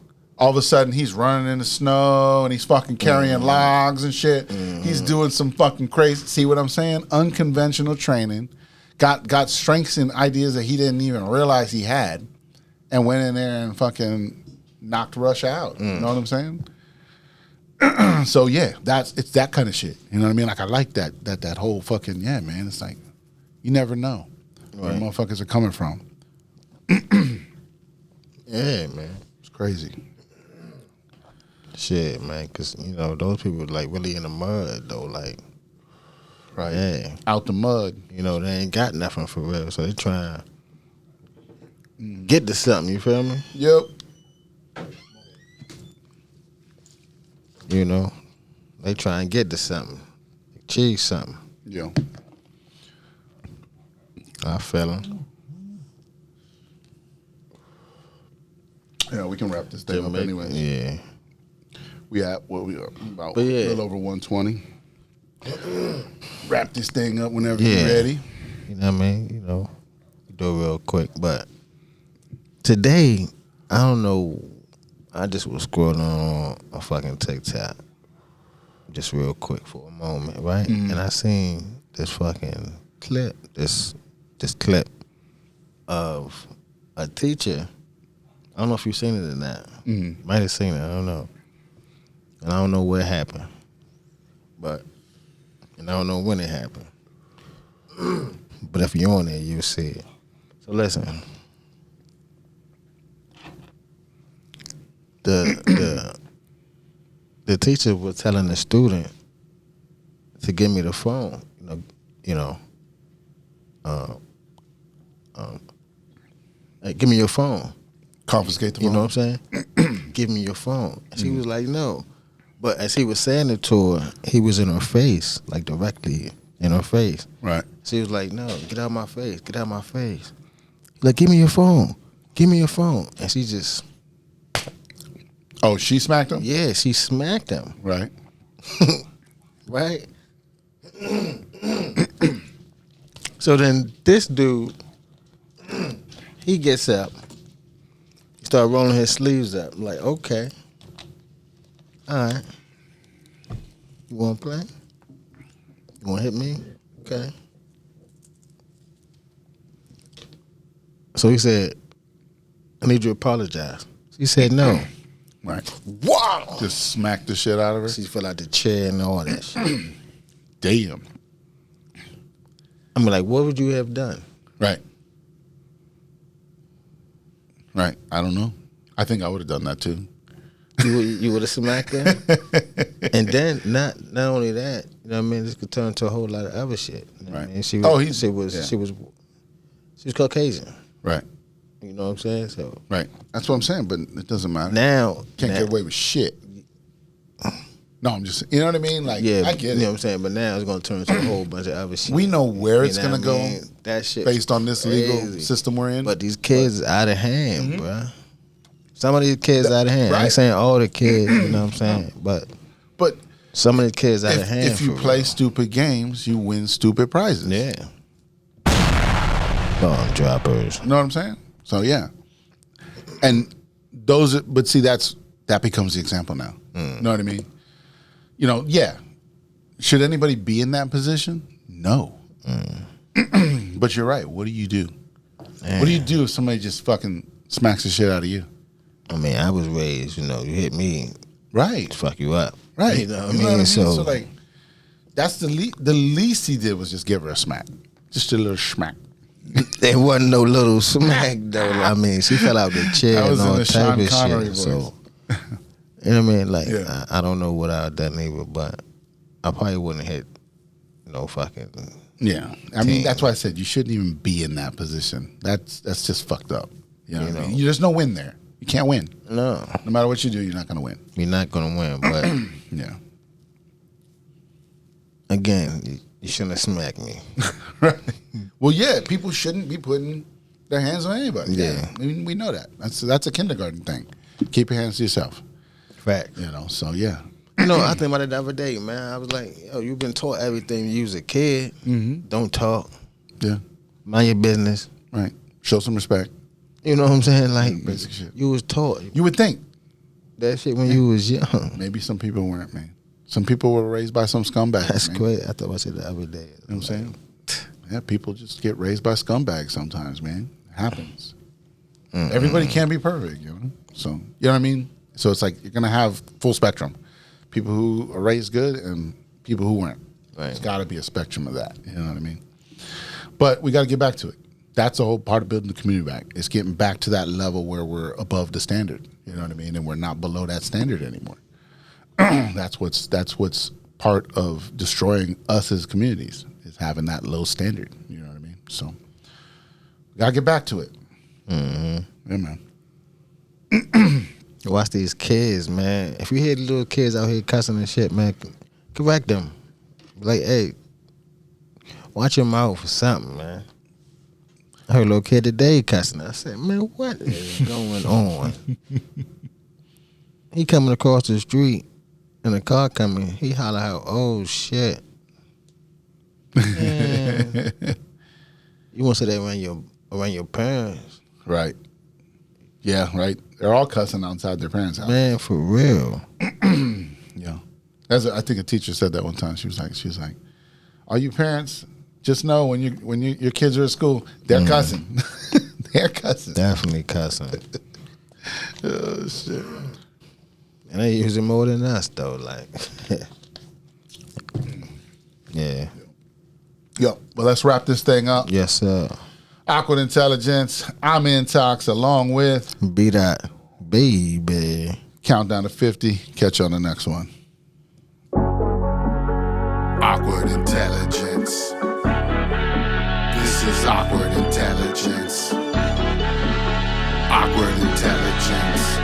All of a sudden, he's running in the snow and he's fucking carrying logs and shit. He's doing some fucking crazy. See what I'm saying? Unconventional training. Got strengths and ideas that he didn't even realize he had, and went in there and fucking knocked Russia out. You know what I'm saying? So yeah, it's that kind of shit. You know what I mean? Like I like that whole fucking man. It's like you never know where motherfuckers are coming from. Yeah, man, it's crazy. Shit, man, because those people like really in the mud though, like out the mud. They ain't got nothing for real, so they trying to get to something. You feel me? Yep. They try and get to something, achieve something. Yeah. I feel him. Yeah, we can wrap this thing up anyway. Yeah. We at about a little over 120. Wrap this thing up whenever you're ready. You know what I mean? Do it real quick. But today, I don't know. I just was scrolling on a fucking TikTok, just real quick for a moment, right? And I seen this fucking clip, this clip of a teacher. I don't know if you've seen it or not. Might have seen it. I don't know. And I don't know where it happened, and I don't know when it happened. But if you're on there, you'll see it. So listen. The teacher was telling the student to give me the phone. Give me your phone. Confiscate the phone. You know what I'm saying? Give me your phone. And she was like, no. But as he was saying it to her, he was in her face, like directly in her face. Right. She was like, no, get out of my face. Get out of my face. Like, give me your phone. Give me your phone. And she just... Oh, she smacked him? Yeah, she smacked him. Right. Right? So then this dude, he gets up. He started rolling his sleeves up. I'm like, okay. All right. You want to play? You want to hit me? Okay. So he said, I need you to apologize. She said no. Right. Wow. Just smacked the shit out of her. She fell out the chair and all that shit. Damn. I'm like, what would you have done? Right. Right. I don't know. I think I would have done that too. You would have smacked her? And then not only that, you know what I mean, this could turn into a whole lot of other shit. You know what I mean? She was Caucasian. Right. You know what I'm saying? So right. That's what I'm saying, but it doesn't matter. Now can't get away with shit. No, I'm just, you know what I mean? Like, yeah, I get it. You know what I'm saying? But now it's going to turn into a whole bunch of other shit. We know where it's going to go. That shit based on this legal system we're in. But these kids are out of hand, bro. Some of these kids out of hand. Right. I ain't saying all the kids, you know what I'm saying? But some of the kids out of hand. If you play stupid games, you win stupid prizes. Yeah. Bomb droppers. You know what I'm saying? So yeah. And but see, that becomes the example now. You know what I mean? You know, yeah. Should anybody be in that position? No. But you're right. What do you do? Man. What do you do if somebody just fucking smacks the shit out of you? I mean, I was raised, you know, you hit me, right? Fuck you up, right? You know what I mean? So like, that's the least he did was just give her a smack, just a little smack. There wasn't no little smack though. I mean, she fell out the chair and all type of shit. So, you know what I mean? Like, I don't know what I'd done either, but I probably wouldn't hit no fucking. Yeah, I mean that's why I said you shouldn't even be in that position. That's just fucked up. You know what I mean? There's no win there. You can't win. No. No matter what you do, you're not going to win. You're not going to win, but yeah. Again, you shouldn't have smacked me. Right. Well, yeah, people shouldn't be putting their hands on anybody. Yeah. I mean, we know that. That's a kindergarten thing. Keep your hands to yourself. Fact. You know, so yeah. You know, I think about it the other day, man. I was like, yo, you've been taught everything when you was a kid. Don't talk. Yeah. Mind your business. Right. Show some respect. You know what I'm saying? Like, basic shit. You was taught. You would think. That shit when you was young. Maybe some people weren't, man. Some people were raised by some scumbags. That's great. I thought I said the other day. You know what I'm saying? Yeah, people just get raised by scumbags sometimes, man. It happens. Everybody can't be perfect, you know? So, you know what I mean? So it's like you're going to have full spectrum. People who are raised good and people who weren't. Right. There's got to be a spectrum of that. You know what I mean? But we got to get back to it. That's the whole part of building the community back. It's getting back to that level where we're above the standard. You know what I mean? And we're not below that standard anymore. That's what's part of destroying us as communities, is having that low standard. You know what I mean? So we gotta get back to it. Yeah, man. Watch these kids, man. If you hear the little kids out here cussing and shit, man, correct them. Like, hey, watch your mouth for something, man. I heard a little kid today cussing. I said, man, what is going on? He coming across the street and a car coming. He holler out, oh, shit. Man. You want to say that around your parents. Right. Yeah, right. They're all cussing outside their parents' house. Man, for real. Yeah. I think a teacher said that one time. She was like, all you parents, just know when your kids are at school, they're cussing. They're cussing. Definitely cussing. Oh shit. And they use it more than us though, like. Yeah. Yo, well, let's wrap this thing up. Yes, sir. Awkward Intelligence. I'm Intox along with BDot, baby. Countdown to 50. Catch you on the next one. Awkward Intelligence. This is Awkward Intelligence. Awkward Intelligence.